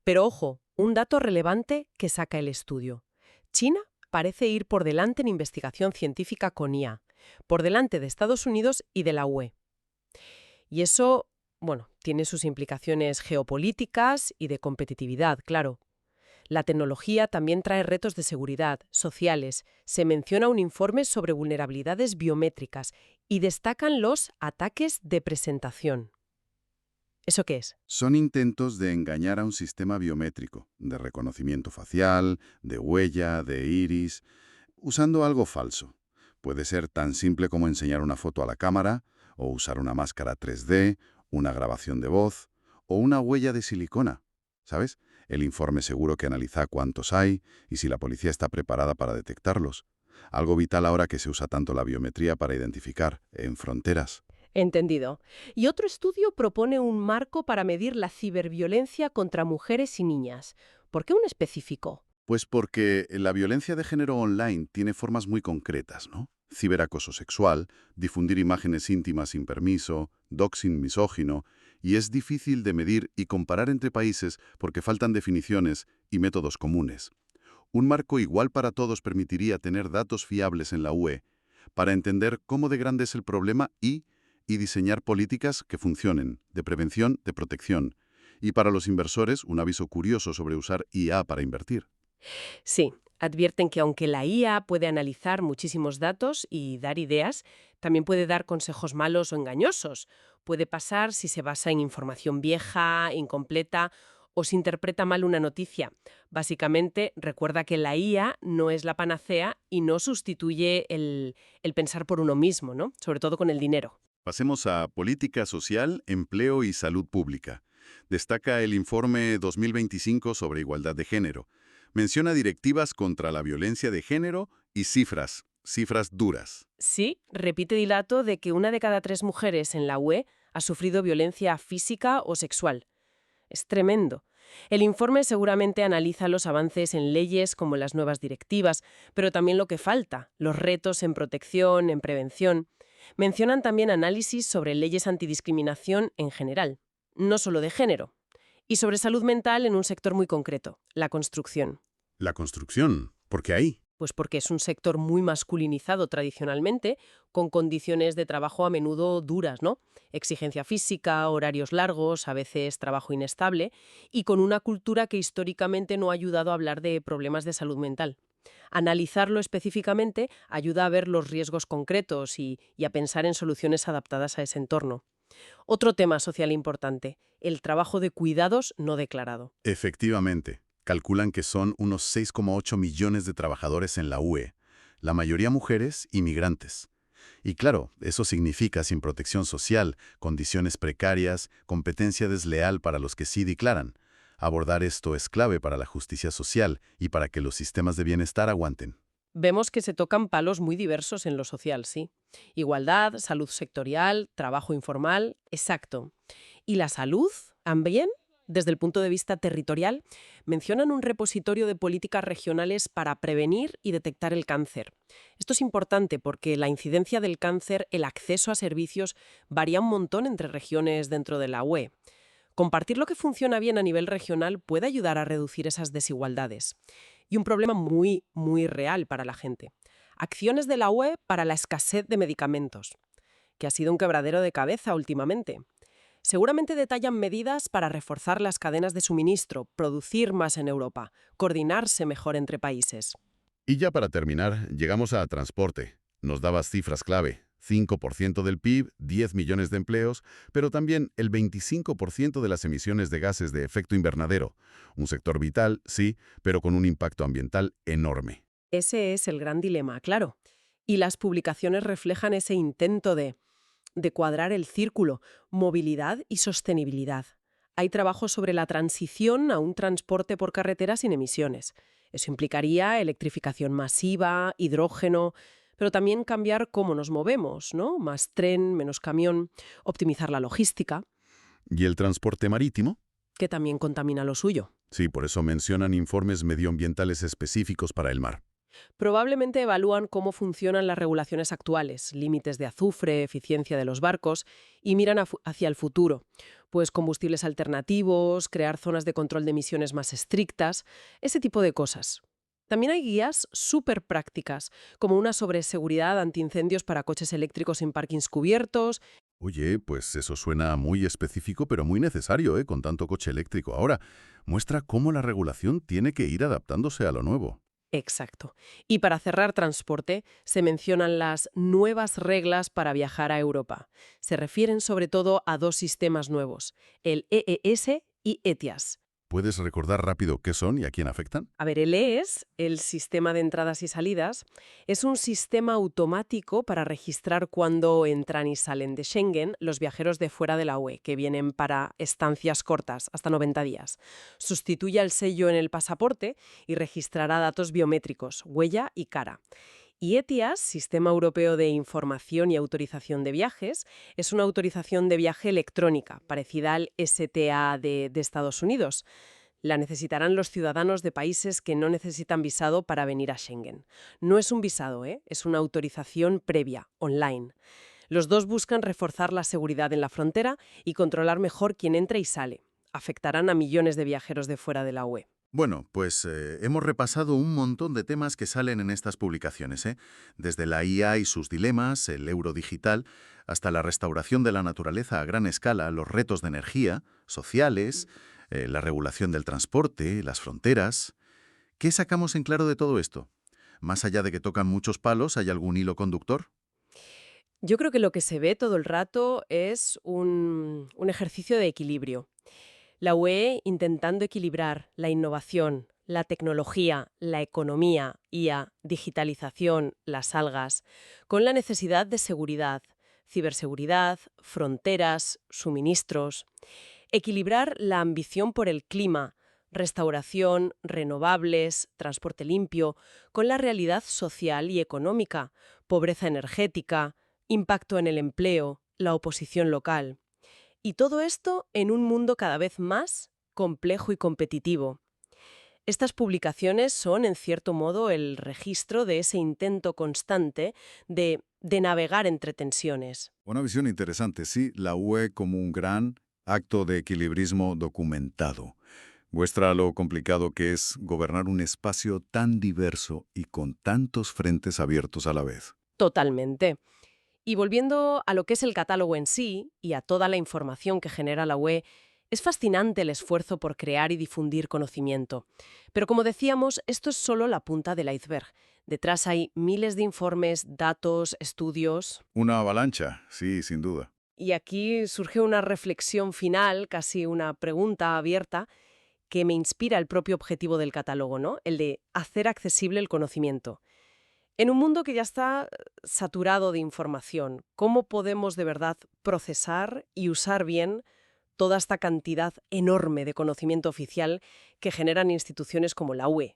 Pero ojo, un dato relevante que saca el estudio. China parece ir por delante en investigación científica con IA, por delante de Estados Unidos y de la UE. Y eso, bueno, tiene sus implicaciones geopolíticas y de competitividad, claro. La tecnología también trae retos de seguridad, sociales. Se menciona un informe sobre vulnerabilidades biométricas y destacan los ataques de presentación. ¿Eso qué es? Son intentos de engañar a un sistema biométrico, de reconocimiento facial, de huella, de iris, usando algo falso. Puede ser tan simple como enseñar una foto a la cámara, o usar una máscara 3D, una grabación de voz, o una huella de silicona. ¿Sabes? El informe seguro que analiza cuántos hay y si la policía está preparada para detectarlos. Algo vital ahora que se usa tanto la biometría para identificar en fronteras. Entendido. Y otro estudio propone un marco para medir la ciberviolencia contra mujeres y niñas. ¿Por qué un específico? Pues porque la violencia de género online tiene formas muy concretas, ¿no? Ciberacoso sexual, difundir imágenes íntimas sin permiso, doxing misógino, y es difícil de medir y comparar entre países porque faltan definiciones y métodos comunes. Un marco igual para todos permitiría tener datos fiables en la UE para entender cómo de grande es el problema y diseñar políticas que funcionen, de prevención, de protección. Y para los inversores, un aviso curioso sobre usar IA para invertir. Sí, advierten que aunque la IA puede analizar muchísimos datos y dar ideas, también puede dar consejos malos o engañosos. Puede pasar si se basa en información vieja, incompleta o se interpreta mal una noticia. Básicamente, recuerda que la IA no es la panacea y no sustituye el pensar por uno mismo, ¿no? Sobre todo con el dinero. Pasemos a política social, empleo y salud pública. Destaca el informe 2025 sobre igualdad de género. Menciona directivas contra la violencia de género y cifras duras. Sí, repite dilato de que 1 de cada 3 mujeres en la UE ha sufrido violencia física o sexual. Es tremendo. El informe seguramente analiza los avances en leyes como las nuevas directivas, pero también lo que falta, los retos en protección, en prevención. Mencionan también análisis sobre leyes antidiscriminación en general, no solo de género, y sobre salud mental en un sector muy concreto, la construcción. La construcción, ¿por qué ahí? Pues porque es un sector muy masculinizado tradicionalmente, con condiciones de trabajo a menudo duras, ¿no? Exigencia física, horarios largos, a veces trabajo inestable, y con una cultura que históricamente no ha ayudado a hablar de problemas de salud mental. Analizarlo específicamente ayuda a ver los riesgos concretos y a pensar en soluciones adaptadas a ese entorno. Otro tema social importante, el trabajo de cuidados no declarado. Efectivamente. Calculan que son unos 6,8 millones de trabajadores en la UE, la mayoría mujeres y migrantes. Y claro, eso significa sin protección social, condiciones precarias, competencia desleal para los que sí declaran. Abordar esto es clave para la justicia social y para que los sistemas de bienestar aguanten. Vemos que se tocan palos muy diversos en lo social, sí. Igualdad, salud sectorial, trabajo informal, exacto. ¿Y la salud? ¿También? Desde el punto de vista territorial, mencionan un repositorio de políticas regionales para prevenir y detectar el cáncer. Esto es importante porque la incidencia del cáncer, el acceso a servicios, varía un montón entre regiones dentro de la UE. Compartir lo que funciona bien a nivel regional puede ayudar a reducir esas desigualdades. Y un problema muy, muy real para la gente. Acciones de la UE para la escasez de medicamentos, que ha sido un quebradero de cabeza últimamente. Seguramente detallan medidas para reforzar las cadenas de suministro, producir más en Europa, coordinarse mejor entre países. Y ya para terminar, llegamos a transporte. Nos dabas cifras clave. 5% del PIB, 10 millones de empleos, pero también el 25% de las emisiones de gases de efecto invernadero. Un sector vital, sí, pero con un impacto ambiental enorme. Ese es el gran dilema, claro. Y las publicaciones reflejan ese intento de cuadrar el círculo, movilidad y sostenibilidad. Hay trabajo sobre la transición a un transporte por carretera sin emisiones. Eso implicaría electrificación masiva, hidrógeno, pero también cambiar cómo nos movemos, ¿no? Más tren, menos camión, optimizar la logística, ¿Y el transporte marítimo? que también contamina lo suyo. Sí, por eso mencionan informes medioambientales específicos para el mar. Probablemente evalúan cómo funcionan las regulaciones actuales, límites de azufre, eficiencia de los barcos, y miran hacia el futuro, pues combustibles alternativos, crear zonas de control de emisiones más estrictas, ese tipo de cosas. También hay guías súper prácticas, como una sobre seguridad antiincendios para coches eléctricos en parkings cubiertos. Oye, pues eso suena muy específico, pero muy necesario, ¿eh? Con tanto coche eléctrico. Ahora, muestra cómo la regulación tiene que ir adaptándose a lo nuevo. Exacto. Y para cerrar transporte, se mencionan las nuevas reglas para viajar a Europa. Se refieren sobre todo a dos sistemas nuevos, el EES y ETIAS. ¿Puedes recordar rápido qué son y a quién afectan? A ver, el EES, el sistema de entradas y salidas, es un sistema automático para registrar cuándo entran y salen de Schengen los viajeros de fuera de la UE, que vienen para estancias cortas, hasta 90 días. Sustituye al sello en el pasaporte y registrará datos biométricos, huella y cara. Y ETIAS, Sistema Europeo de Información y Autorización de Viajes, es una autorización de viaje electrónica, parecida al STA de Estados Unidos. La necesitarán los ciudadanos de países que no necesitan visado para venir a Schengen. No es un visado, es una autorización previa, online. Los dos buscan reforzar la seguridad en la frontera y controlar mejor quién entra y sale. Afectarán a millones de viajeros de fuera de la UE. Bueno, pues hemos repasado un montón de temas que salen en estas publicaciones, ¿eh? Desde la IA y sus dilemas, el euro digital, hasta la restauración de la naturaleza a gran escala, los retos de energía, sociales, la regulación del transporte, las fronteras. ¿Qué sacamos en claro de todo esto? Más allá de que tocan muchos palos, ¿hay algún hilo conductor? Yo creo que lo que se ve todo el rato es un ejercicio de equilibrio. La UE intentando equilibrar la innovación, la tecnología, la economía, IA, digitalización, las algas, con la necesidad de seguridad, ciberseguridad, fronteras, suministros. Equilibrar la ambición por el clima, restauración, renovables, transporte limpio, con la realidad social y económica, pobreza energética, impacto en el empleo, la oposición local. Y todo esto en un mundo cada vez más complejo y competitivo. Estas publicaciones son, en cierto modo, el registro de ese intento constante de navegar entre tensiones. Una visión interesante, sí, la UE como un gran acto de equilibrismo documentado. Muestra lo complicado que es gobernar un espacio tan diverso y con tantos frentes abiertos a la vez. Totalmente. Y volviendo a lo que es el catálogo en sí y a toda la información que genera la UE, es fascinante el esfuerzo por crear y difundir conocimiento. Pero como decíamos, esto es solo la punta del iceberg. Detrás hay miles de informes, datos, estudios. Una avalancha, sí, sin duda. Y aquí surge una reflexión final, casi una pregunta abierta, que me inspira el propio objetivo del catálogo, ¿no? El de hacer accesible el conocimiento. En un mundo que ya está saturado de información, ¿cómo podemos de verdad procesar y usar bien toda esta cantidad enorme de conocimiento oficial que generan instituciones como la UE.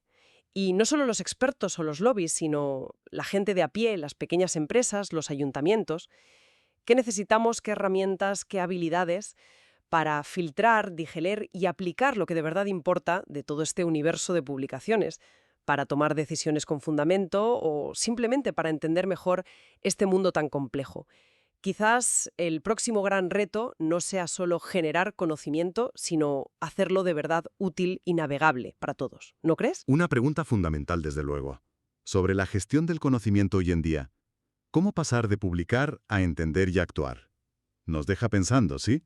Y no solo los expertos o los lobbies, sino la gente de a pie, las pequeñas empresas, los ayuntamientos. ¿Qué necesitamos? ¿Qué herramientas? ¿Qué habilidades para filtrar, digerir y aplicar lo que de verdad importa de todo este universo de publicaciones, para tomar decisiones con fundamento o simplemente para entender mejor este mundo tan complejo? Quizás el próximo gran reto no sea solo generar conocimiento, sino hacerlo de verdad útil y navegable para todos. ¿No crees? Una pregunta fundamental, desde luego. Sobre la gestión del conocimiento hoy en día. ¿Cómo pasar de publicar a entender y actuar? Nos deja pensando, ¿sí?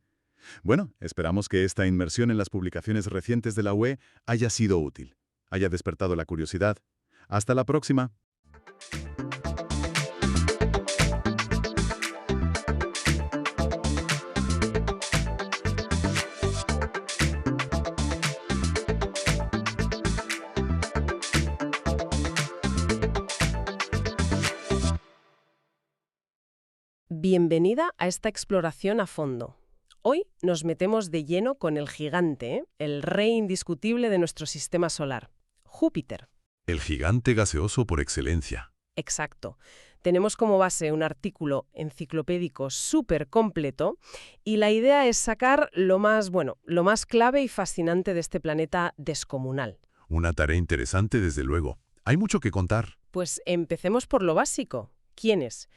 Bueno, esperamos que esta inmersión en las publicaciones recientes de la UE haya sido útil, haya despertado la curiosidad. Hasta la próxima. Bienvenida a esta exploración a fondo. Hoy nos metemos de lleno con el gigante, el rey indiscutible de nuestro sistema solar, Júpiter. El gigante gaseoso por excelencia. Exacto. Tenemos como base un artículo enciclopédico súper completo y la idea es sacar lo más clave y fascinante de este planeta descomunal. Una tarea interesante, desde luego. Hay mucho que contar. Pues empecemos por lo básico. ¿Quién es?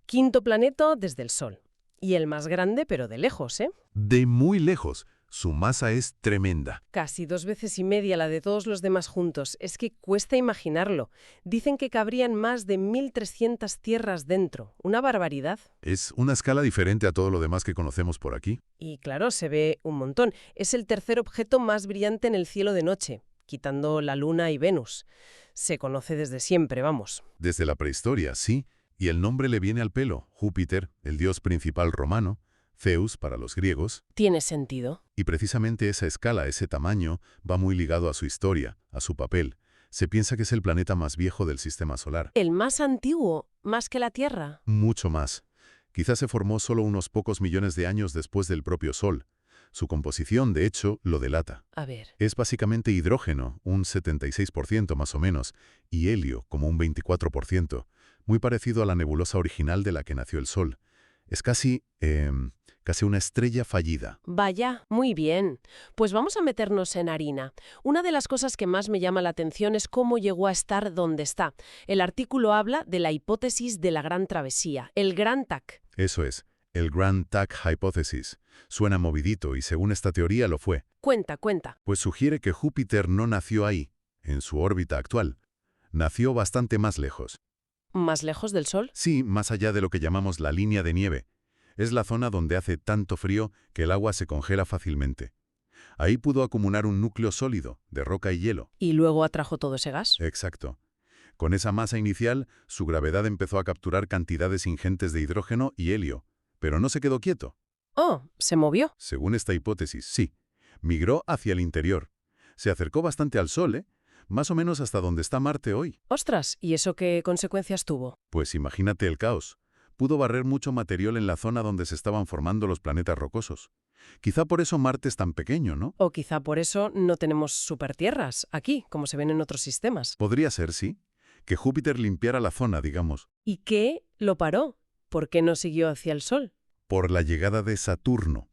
Quinto planeta desde el Sol. Y el más grande, pero de lejos, ¿eh? De muy lejos. Su masa es tremenda. Casi 2,5 veces la de todos los demás juntos. Es que cuesta imaginarlo. Dicen que cabrían más de 1.300 tierras dentro. Una barbaridad. Es una escala diferente a todo lo demás que conocemos por aquí. Y claro, se ve un montón. Es el tercer objeto más brillante en el cielo de noche, quitando la Luna y Venus. Se conoce desde siempre, vamos. Desde la prehistoria, sí. Y el nombre le viene al pelo. Júpiter, el dios principal romano, Zeus para los griegos. Tiene sentido. Y precisamente esa escala, ese tamaño, va muy ligado a su historia, a su papel. Se piensa que es el planeta más viejo del sistema solar. ¿El más antiguo, más que la Tierra? Mucho más. Quizás se formó solo unos pocos millones de años después del propio Sol. Su composición, de hecho, lo delata. A ver. Es básicamente hidrógeno, un 76% más o menos, y helio, como un 24%, muy parecido a la nebulosa original de la que nació el Sol. Es casi una estrella fallida. Vaya, muy bien. Pues vamos a meternos en harina. Una de las cosas que más me llama la atención es cómo llegó a estar donde está. El artículo habla de la hipótesis de la Gran Travesía, el Gran TAC. Eso es, el Grand TAC Hypothesis. Suena movidito y según esta teoría lo fue. Cuenta. Pues sugiere que Júpiter no nació ahí, en su órbita actual. Nació bastante más lejos. ¿Más lejos del Sol? Sí, más allá de lo que llamamos la línea de nieve. Es la zona donde hace tanto frío que el agua se congela fácilmente. Ahí pudo acumular un núcleo sólido, de roca y hielo. ¿Y luego atrajo todo ese gas? Exacto. Con esa masa inicial, su gravedad empezó a capturar cantidades ingentes de hidrógeno y helio, pero no se quedó quieto. Oh, ¿se movió? Según esta hipótesis, sí. Migró hacia el interior. Se acercó bastante al Sol, ¿eh? Más o menos hasta donde está Marte hoy. ¡Ostras! ¿Y eso qué consecuencias tuvo? Pues imagínate el caos. Pudo barrer mucho material en la zona donde se estaban formando los planetas rocosos. Quizá por eso Marte es tan pequeño, ¿no? O quizá por eso no tenemos supertierras aquí, como se ven en otros sistemas. Podría ser, sí. Que Júpiter limpiara la zona, digamos. ¿Y qué lo paró? ¿Por qué no siguió hacia el Sol? Por la llegada de Saturno.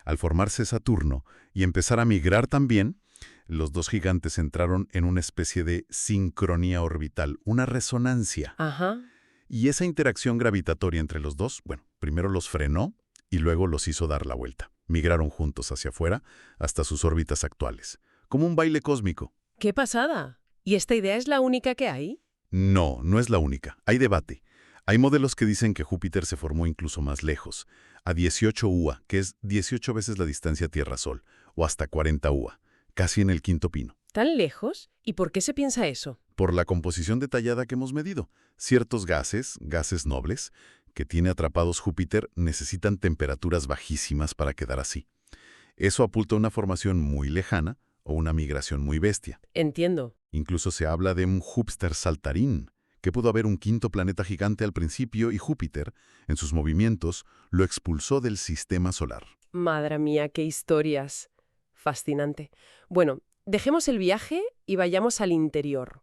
Al formarse Saturno y empezar a migrar también, los dos gigantes entraron en una especie de sincronía orbital, una resonancia. Ajá. Y esa interacción gravitatoria entre los dos, primero los frenó y luego los hizo dar la vuelta. Migraron juntos hacia afuera hasta sus órbitas actuales, como un baile cósmico. ¡Qué pasada! ¿Y esta idea es la única que hay? No, no es la única. Hay debate. Hay modelos que dicen que Júpiter se formó incluso más lejos, a 18 UA, que es 18 veces la distancia Tierra-Sol, o hasta 40 UA, casi en el quinto pino. ¿Tan lejos? ¿Y por qué se piensa eso? Por la composición detallada que hemos medido. Ciertos gases nobles, que tiene atrapados Júpiter, necesitan temperaturas bajísimas para quedar así. Eso apunta a una formación muy lejana o una migración muy bestia. Entiendo. Incluso se habla de un Júpiter saltarín, que pudo haber un quinto planeta gigante al principio y Júpiter, en sus movimientos, lo expulsó del sistema solar. Madre mía, qué historias. Fascinante. Bueno, dejemos el viaje y vayamos al interior.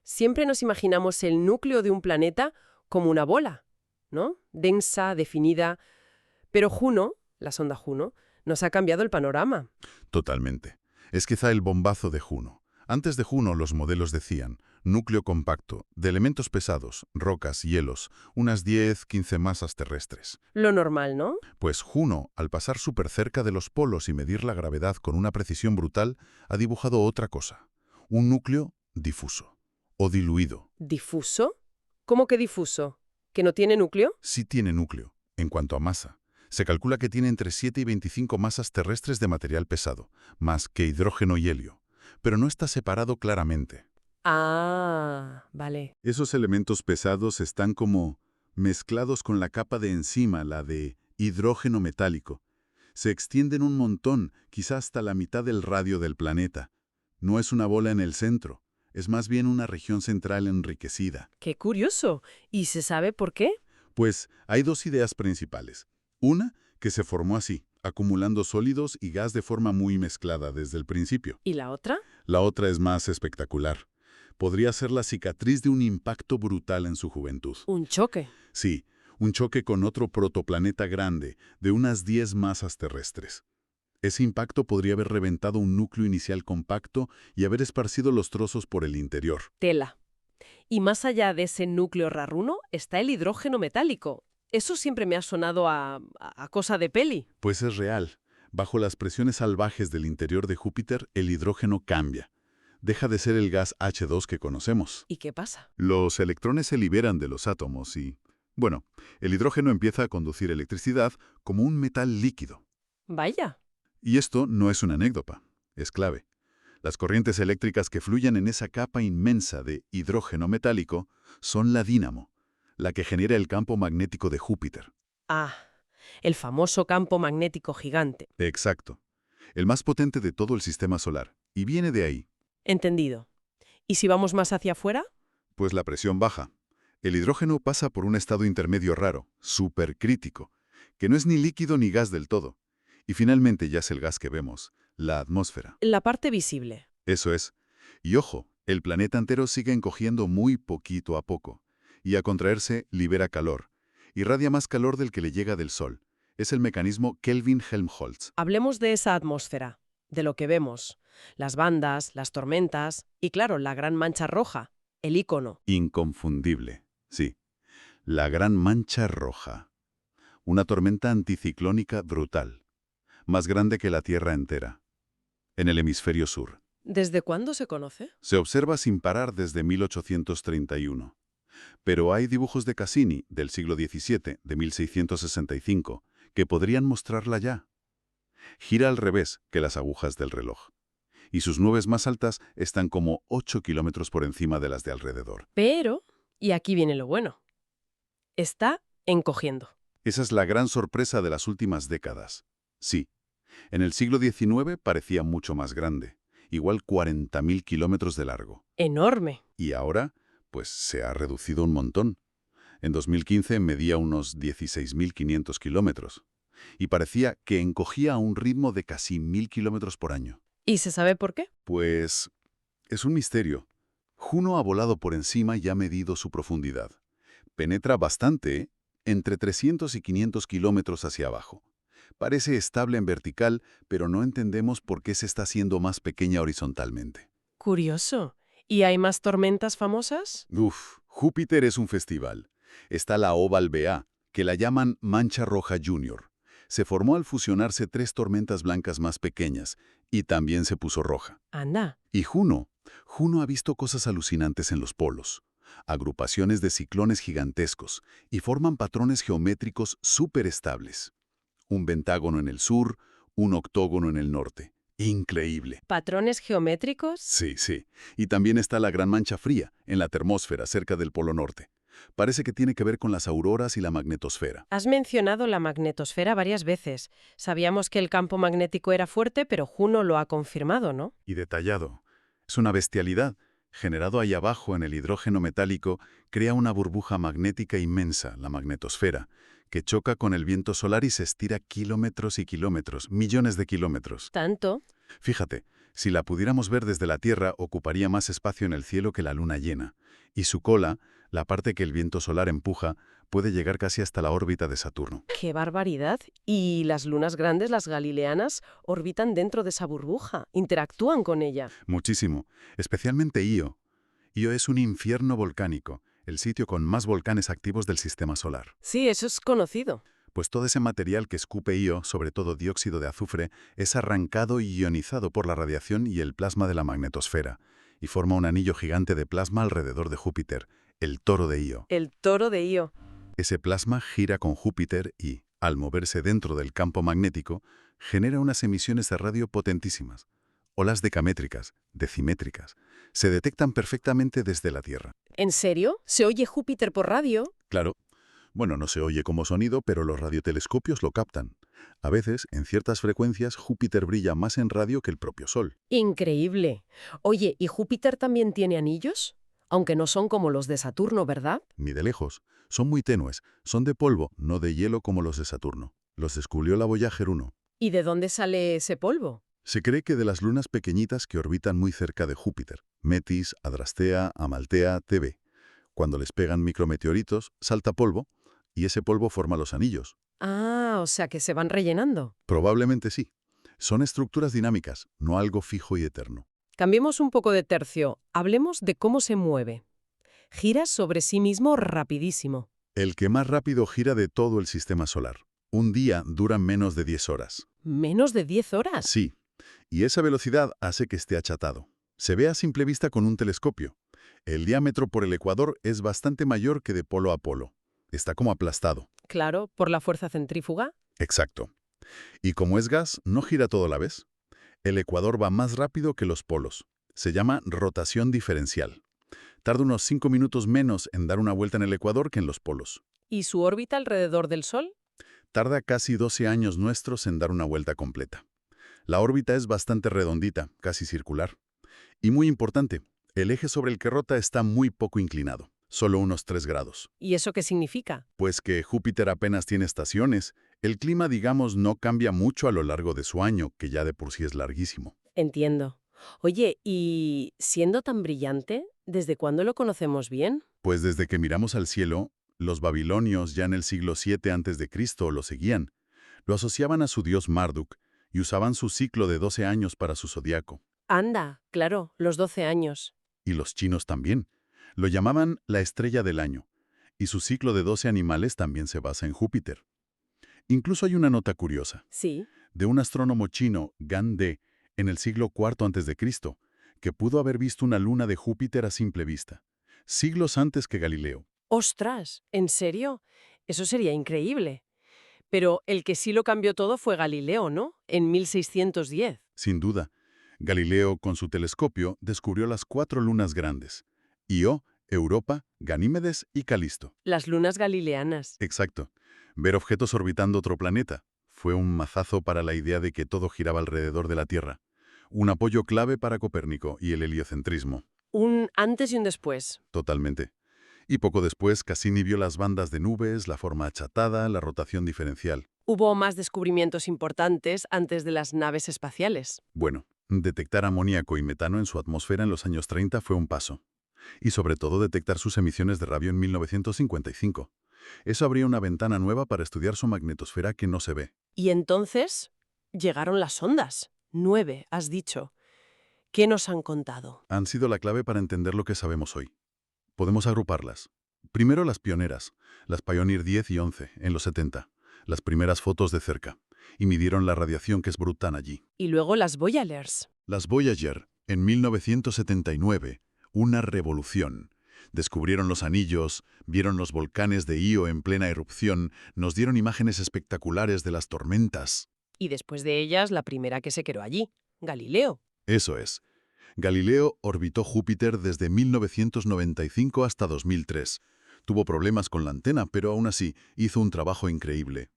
Siempre nos imaginamos el núcleo de un planeta como una bola, ¿no? Densa, definida. Pero Juno, la sonda Juno, nos ha cambiado el panorama. Totalmente. Es quizá el bombazo de Juno. Antes de Juno los modelos decían núcleo compacto, de elementos pesados, rocas, hielos, unas 10-15 masas terrestres. Lo normal, ¿no? Pues Juno, al pasar súper cerca de los polos y medir la gravedad con una precisión brutal, ha dibujado otra cosa. Un núcleo difuso o diluido. ¿Difuso? ¿Cómo que difuso? ¿Que no tiene núcleo? Sí tiene núcleo, en cuanto a masa. Se calcula que tiene entre 7 y 25 masas terrestres de material pesado, más que hidrógeno y helio. Pero no está separado claramente. Ah, vale. Esos elementos pesados están como mezclados con la capa de encima, la de hidrógeno metálico. Se extienden un montón, quizá hasta la mitad del radio del planeta. No es una bola en el centro, es más bien una región central enriquecida. Qué curioso. ¿Y se sabe por qué? Pues hay dos ideas principales. Una, que se formó así, acumulando sólidos y gas de forma muy mezclada desde el principio. ¿Y la otra? La otra es más espectacular. Podría ser la cicatriz de un impacto brutal en su juventud. Un choque. Sí, un choque con otro protoplaneta grande, de unas 10 masas terrestres. Ese impacto podría haber reventado un núcleo inicial compacto y haber esparcido los trozos por el interior. Tela. Y más allá de ese núcleo raruno está el hidrógeno metálico. Eso siempre me ha sonado a cosa de peli. Pues es real. Bajo las presiones salvajes del interior de Júpiter, el hidrógeno cambia. Deja de ser el gas H2 que conocemos. ¿Y qué pasa? Los electrones se liberan de los átomos y, bueno, el hidrógeno empieza a conducir electricidad como un metal líquido. Vaya. Y esto no es una anécdota, es clave. Las corrientes eléctricas que fluyen en esa capa inmensa de hidrógeno metálico son la dínamo, la que genera el campo magnético de Júpiter. Ah, el famoso campo magnético gigante. Exacto. El más potente de todo el sistema solar. Y viene de ahí. Entendido. ¿Y si vamos más hacia afuera? Pues la presión baja. El hidrógeno pasa por un estado intermedio raro, supercrítico, que no es ni líquido ni gas del todo. Y finalmente yace el gas que vemos, la atmósfera. La parte visible. Eso es. Y ojo, el planeta entero sigue encogiendo muy poquito a poco. Y a contraerse libera calor. Irradia más calor del que le llega del Sol. Es el mecanismo Kelvin-Helmholtz. Hablemos de esa atmósfera, de lo que vemos. Las bandas, las tormentas y, claro, la gran mancha roja, el ícono. Inconfundible, sí. La gran mancha roja. Una tormenta anticiclónica brutal. Más grande que la Tierra entera. En el hemisferio sur. ¿Desde cuándo se conoce? Se observa sin parar desde 1831. Pero hay dibujos de Cassini, del siglo XVII, de 1665, que podrían mostrarla ya. Gira al revés que las agujas del reloj. Y sus nubes más altas están como 8 kilómetros por encima de las de alrededor. Pero, y aquí viene lo bueno, está encogiendo. Esa es la gran sorpresa de las últimas décadas. Sí, en el siglo XIX parecía mucho más grande, igual 40.000 kilómetros de largo. Enorme. Y ahora, pues se ha reducido un montón. En 2015 medía unos 16.500 kilómetros. Y parecía que encogía a un ritmo de casi 1.000 kilómetros por año. ¿Y se sabe por qué? Pues es un misterio. Juno ha volado por encima y ha medido su profundidad. Penetra bastante, ¿eh? Entre 300 y 500 kilómetros hacia abajo. Parece estable en vertical, pero no entendemos por qué se está haciendo más pequeña horizontalmente. Curioso. ¿Y hay más tormentas famosas? Júpiter es un festival. Está la Oval BA, que la llaman Mancha Roja Junior. Se formó al fusionarse 3 tormentas blancas más pequeñas, y también se puso roja. Anda. Y Juno ha visto cosas alucinantes en los polos. Agrupaciones de ciclones gigantescos, y forman patrones geométricos súper estables. Un pentágono en el sur, un octógono en el norte. Increíble. ¿Patrones geométricos? Sí, sí. Y también está la Gran Mancha Fría, en la termósfera, cerca del Polo Norte. Parece que tiene que ver con las auroras y la magnetosfera. Has mencionado la magnetosfera varias veces. Sabíamos que el campo magnético era fuerte, pero Juno lo ha confirmado, ¿no? Y detallado. Es una bestialidad. Generado ahí abajo en el hidrógeno metálico, crea una burbuja magnética inmensa, la magnetosfera, que choca con el viento solar y se estira kilómetros y kilómetros, millones de kilómetros. ¿Tanto? Fíjate, si la pudiéramos ver desde la Tierra, ocuparía más espacio en el cielo que la luna llena. Y su cola, la parte que el viento solar empuja, puede llegar casi hasta la órbita de Saturno. ¡Qué barbaridad! Y las lunas grandes, las galileanas, orbitan dentro de esa burbuja, interactúan con ella. Muchísimo, especialmente Io. Io es un infierno volcánico, el sitio con más volcanes activos del sistema solar. Sí, eso es conocido. Pues todo ese material que escupe Io, sobre todo dióxido de azufre, es arrancado y ionizado por la radiación y el plasma de la magnetosfera, y forma un anillo gigante de plasma alrededor de Júpiter, el toro de Io. El toro de Io. Ese plasma gira con Júpiter y, al moverse dentro del campo magnético, genera unas emisiones de radio potentísimas. Olas decamétricas, decimétricas. Se detectan perfectamente desde la Tierra. ¿En serio? ¿Se oye Júpiter por radio? Claro. Bueno, no se oye como sonido, pero los radiotelescopios lo captan. A veces, en ciertas frecuencias, Júpiter brilla más en radio que el propio Sol. Increíble. Oye, ¿y Júpiter también tiene anillos? Aunque no son como los de Saturno, ¿verdad? Ni de lejos. Son muy tenues. Son de polvo, no de hielo como los de Saturno. Los descubrió la Voyager 1. ¿Y de dónde sale ese polvo? Se cree que de las lunas pequeñitas que orbitan muy cerca de Júpiter. Metis, Adrastea, Amaltea, Tebe. Cuando les pegan micrometeoritos, salta polvo, y ese polvo forma los anillos. Ah, o sea que se van rellenando. Probablemente sí. Son estructuras dinámicas, no algo fijo y eterno. Cambiemos un poco de tercio. Hablemos de cómo se mueve. Gira sobre sí mismo rapidísimo. El que más rápido gira de todo el sistema solar. Un día dura menos de 10 horas. ¿Menos de 10 horas? Sí, y esa velocidad hace que esté achatado. Se ve a simple vista con un telescopio. El diámetro por el ecuador es bastante mayor que de polo a polo. Está como aplastado. Claro, por la fuerza centrífuga. Exacto. Y como es gas, no gira todo a la vez. El ecuador va más rápido que los polos. Se llama rotación diferencial. Tarda unos 5 minutos menos en dar una vuelta en el ecuador que en los polos. ¿Y su órbita alrededor del Sol? Tarda casi 12 años nuestros en dar una vuelta completa. La órbita es bastante redondita, casi circular. Y muy importante, el eje sobre el que rota está muy poco inclinado, solo unos 3 grados. ¿Y eso qué significa? Pues que Júpiter apenas tiene estaciones, el clima, digamos, no cambia mucho a lo largo de su año, que ya de por sí es larguísimo. Entiendo. Oye, ¿y siendo tan brillante, desde cuándo lo conocemos bien? Pues desde que miramos al cielo, los babilonios ya en el siglo VII a.C. lo seguían. Lo asociaban a su dios Marduk y usaban su ciclo de 12 años para su zodiaco. Anda, claro, los 12 años. Y los chinos también. Lo llamaban la estrella del año, y su ciclo de 12 animales también se basa en Júpiter. Incluso hay una nota curiosa, Sí. de un astrónomo chino, Gan De, en el siglo IV a.C., que pudo haber visto una luna de Júpiter a simple vista, siglos antes que Galileo. ¡Ostras! ¿En serio? Eso sería increíble. Pero el que sí lo cambió todo fue Galileo, ¿no? En 1610. Sin duda, Galileo, con su telescopio, descubrió las 4 lunas grandes: Io, Europa, Ganímedes y Calisto. Las lunas galileanas. Exacto. Ver objetos orbitando otro planeta fue un mazazo para la idea de que todo giraba alrededor de la Tierra. Un apoyo clave para Copérnico y el heliocentrismo. Un antes y un después. Totalmente. Y poco después, Cassini vio las bandas de nubes, la forma achatada, la rotación diferencial. Hubo más descubrimientos importantes antes de las naves espaciales. Bueno, detectar amoníaco y metano en su atmósfera en los años 30 fue un paso. Y sobre todo detectar sus emisiones de radio en 1955. Eso abría una ventana nueva para estudiar su magnetosfera que no se ve. Y entonces llegaron las ondas. 9, has dicho. ¿Qué nos han contado? Han sido la clave para entender lo que sabemos hoy. Podemos agruparlas. Primero las pioneras, las Pioneer 10 y 11, en los 70, las primeras fotos de cerca, y midieron la radiación que es brutal allí. Y luego las Voyagers. Las Voyager, en 1979, una revolución. Descubrieron los anillos, vieron los volcanes de Io en plena erupción, nos dieron imágenes espectaculares de las tormentas. Y después de ellas, la primera que se quedó allí, Galileo. Eso es. Galileo orbitó Júpiter desde 1995 hasta 2003. Tuvo problemas con la antena, pero aún así hizo un trabajo increíble.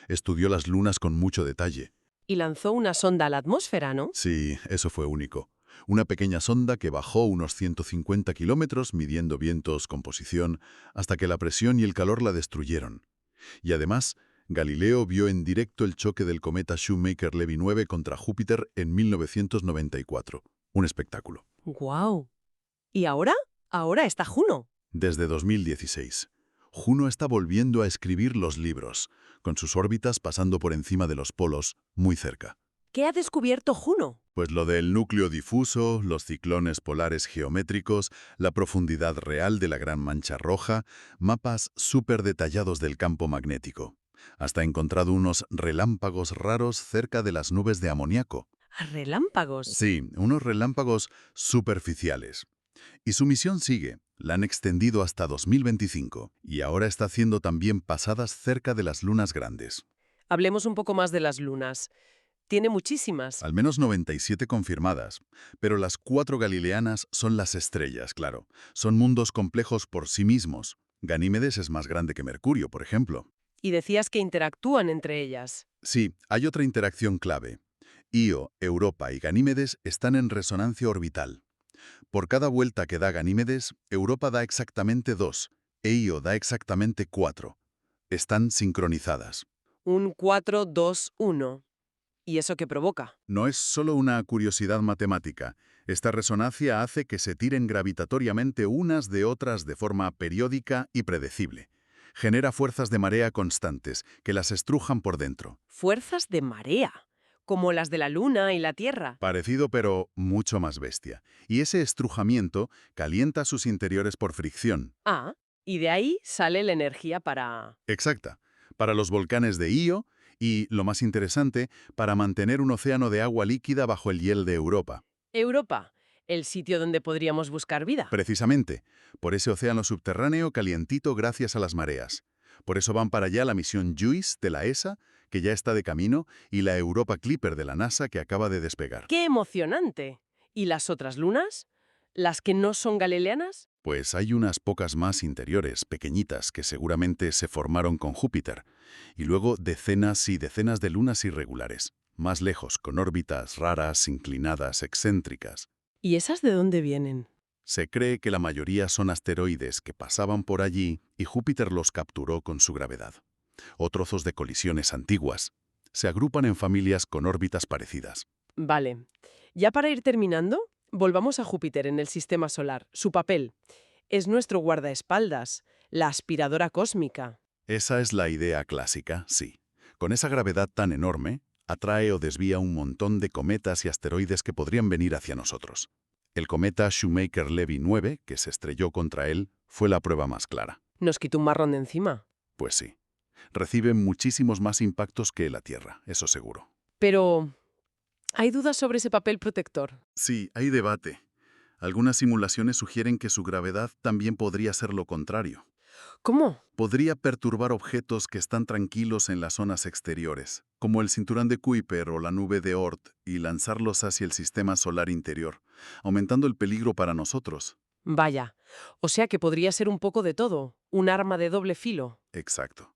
Estudió las lunas con mucho detalle. Y lanzó una sonda a la atmósfera, ¿no? Sí, eso fue único. Una pequeña sonda que bajó unos 150 kilómetros midiendo vientos, composición, hasta que la presión y el calor la destruyeron. Y además, Galileo vio en directo el choque del cometa Shoemaker-Levy 9 contra Júpiter en 1994. Un espectáculo. ¡Guau! ¿Y ahora? Ahora está Juno. Desde 2016, Juno está volviendo a escribir los libros, con sus órbitas pasando por encima de los polos, muy cerca. ¿Qué ha descubierto Juno? Pues lo del núcleo difuso, los ciclones polares geométricos, la profundidad real de la Gran Mancha Roja, mapas súper detallados del campo magnético. Hasta ha encontrado unos relámpagos raros cerca de las nubes de amoníaco. ¿Relámpagos? Sí, unos relámpagos superficiales. Y su misión sigue. La han extendido hasta 2025 y ahora está haciendo también pasadas cerca de las lunas grandes. Hablemos un poco más de las lunas. Tiene muchísimas. Al menos 97 confirmadas, pero las 4 galileanas son las estrellas, claro. Son mundos complejos por sí mismos. Ganímedes es más grande que Mercurio, por ejemplo. Y decías que interactúan entre ellas. Sí, hay otra interacción clave. Io, Europa y Ganímedes están en resonancia orbital. Por cada vuelta que da Ganímedes, Europa da exactamente 2, e Io da exactamente 4. Están sincronizadas. Un 4-2-1. ¿Y eso qué provoca? No es solo una curiosidad matemática. Esta resonancia hace que se tiren gravitatoriamente unas de otras de forma periódica y predecible. Genera fuerzas de marea constantes, que las estrujan por dentro. Fuerzas de marea, como las de la Luna y la Tierra. Parecido pero mucho más bestia. Y ese estrujamiento calienta sus interiores por fricción. Ah, y de ahí sale la energía para... Exacta. Para los volcanes de Io y, lo más interesante, para mantener un océano de agua líquida bajo el hielo de Europa. Europa, el sitio donde podríamos buscar vida. Precisamente, por ese océano subterráneo calientito gracias a las mareas. Por eso van para allá la misión JUICE de la ESA, que ya está de camino, y la Europa Clipper de la NASA, que acaba de despegar. ¡Qué emocionante! ¿Y las otras lunas? ¿Las que no son galileanas? Pues hay unas pocas más interiores, pequeñitas, que seguramente se formaron con Júpiter, y luego decenas y decenas de lunas irregulares, más lejos, con órbitas raras, inclinadas, excéntricas. ¿Y esas de dónde vienen? Se cree que la mayoría son asteroides que pasaban por allí y Júpiter los capturó con su gravedad. O trozos de colisiones antiguas. Se agrupan en familias con órbitas parecidas. Vale. Ya para ir terminando, volvamos a Júpiter en el sistema solar. Su papel. Es nuestro guardaespaldas, la aspiradora cósmica. Esa es la idea clásica, sí. Con esa gravedad tan enorme, atrae o desvía un montón de cometas y asteroides que podrían venir hacia nosotros. El cometa Shoemaker-Levy 9, que se estrelló contra él, fue la prueba más clara. ¿Nos quitó un marrón de encima? Pues sí. Recibe muchísimos más impactos que la Tierra, eso seguro. Pero... ¿hay dudas sobre ese papel protector? Sí, hay debate. Algunas simulaciones sugieren que su gravedad también podría ser lo contrario. ¿Cómo? Podría perturbar objetos que están tranquilos en las zonas exteriores, como el cinturón de Kuiper o la nube de Oort, y lanzarlos hacia el sistema solar interior, aumentando el peligro para nosotros. Vaya. O sea que podría ser un poco de todo. Un arma de doble filo. Exacto.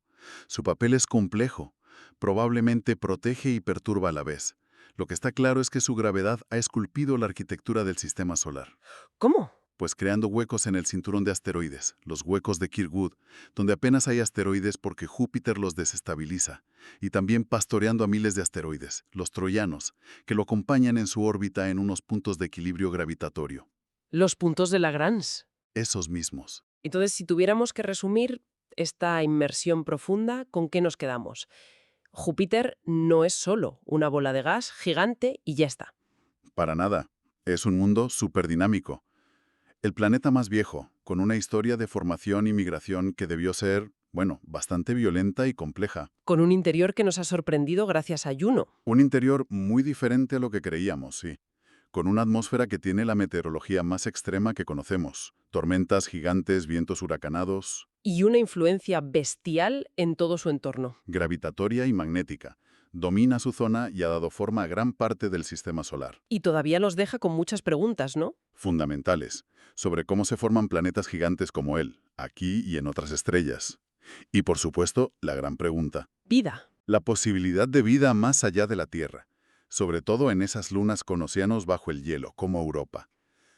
Su papel es complejo. Probablemente protege y perturba a la vez. Lo que está claro es que su gravedad ha esculpido la arquitectura del sistema solar. ¿Cómo? Pues creando huecos en el cinturón de asteroides, los huecos de Kirkwood, donde apenas hay asteroides porque Júpiter los desestabiliza, y también pastoreando a miles de asteroides, los troyanos, que lo acompañan en su órbita en unos puntos de equilibrio gravitatorio. Los puntos de Lagrange. Esos mismos. Entonces, si tuviéramos que resumir esta inmersión profunda, ¿con qué nos quedamos? Júpiter no es solo una bola de gas gigante y ya está. Para nada. Es un mundo superdinámico. El planeta más viejo, con una historia de formación y migración que debió ser, bueno, bastante violenta y compleja. Con un interior que nos ha sorprendido gracias a Juno. Un interior muy diferente a lo que creíamos, sí. Con una atmósfera que tiene la meteorología más extrema que conocemos. Tormentas gigantes, vientos huracanados. Y una influencia bestial en todo su entorno. Gravitatoria y magnética. Domina su zona y ha dado forma a gran parte del sistema solar. Y todavía nos deja con muchas preguntas, ¿no? Fundamentales, sobre cómo se forman planetas gigantes como él, aquí y en otras estrellas. Y por supuesto, la gran pregunta. Vida. La posibilidad de vida más allá de la Tierra, sobre todo en esas lunas con océanos bajo el hielo, como Europa.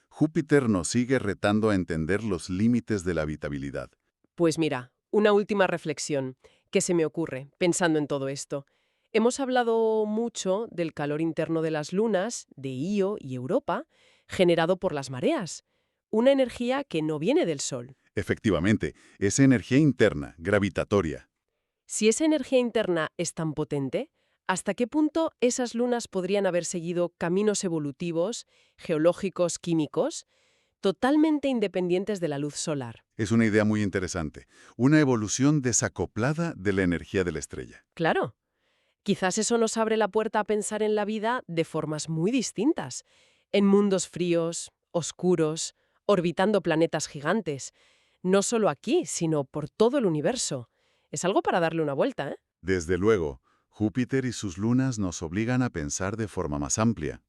Júpiter nos sigue retando a entender los límites de la habitabilidad. Pues mira, una última reflexión. ¿Qué se me ocurre pensando en todo esto? Hemos hablado mucho del calor interno de las lunas, de Io y Europa, generado por las mareas, una energía que no viene del Sol. Efectivamente, esa energía interna, gravitatoria. Si esa energía interna es tan potente, ¿hasta qué punto esas lunas podrían haber seguido caminos evolutivos, geológicos, químicos, totalmente independientes de la luz solar? Es una idea muy interesante. Una evolución desacoplada de la energía de la estrella. Claro. Quizás eso nos abre la puerta a pensar en la vida de formas muy distintas, en mundos fríos, oscuros, orbitando planetas gigantes, no solo aquí, sino por todo el universo. Es algo para darle una vuelta, ¿eh? Desde luego, Júpiter y sus lunas nos obligan a pensar de forma más amplia.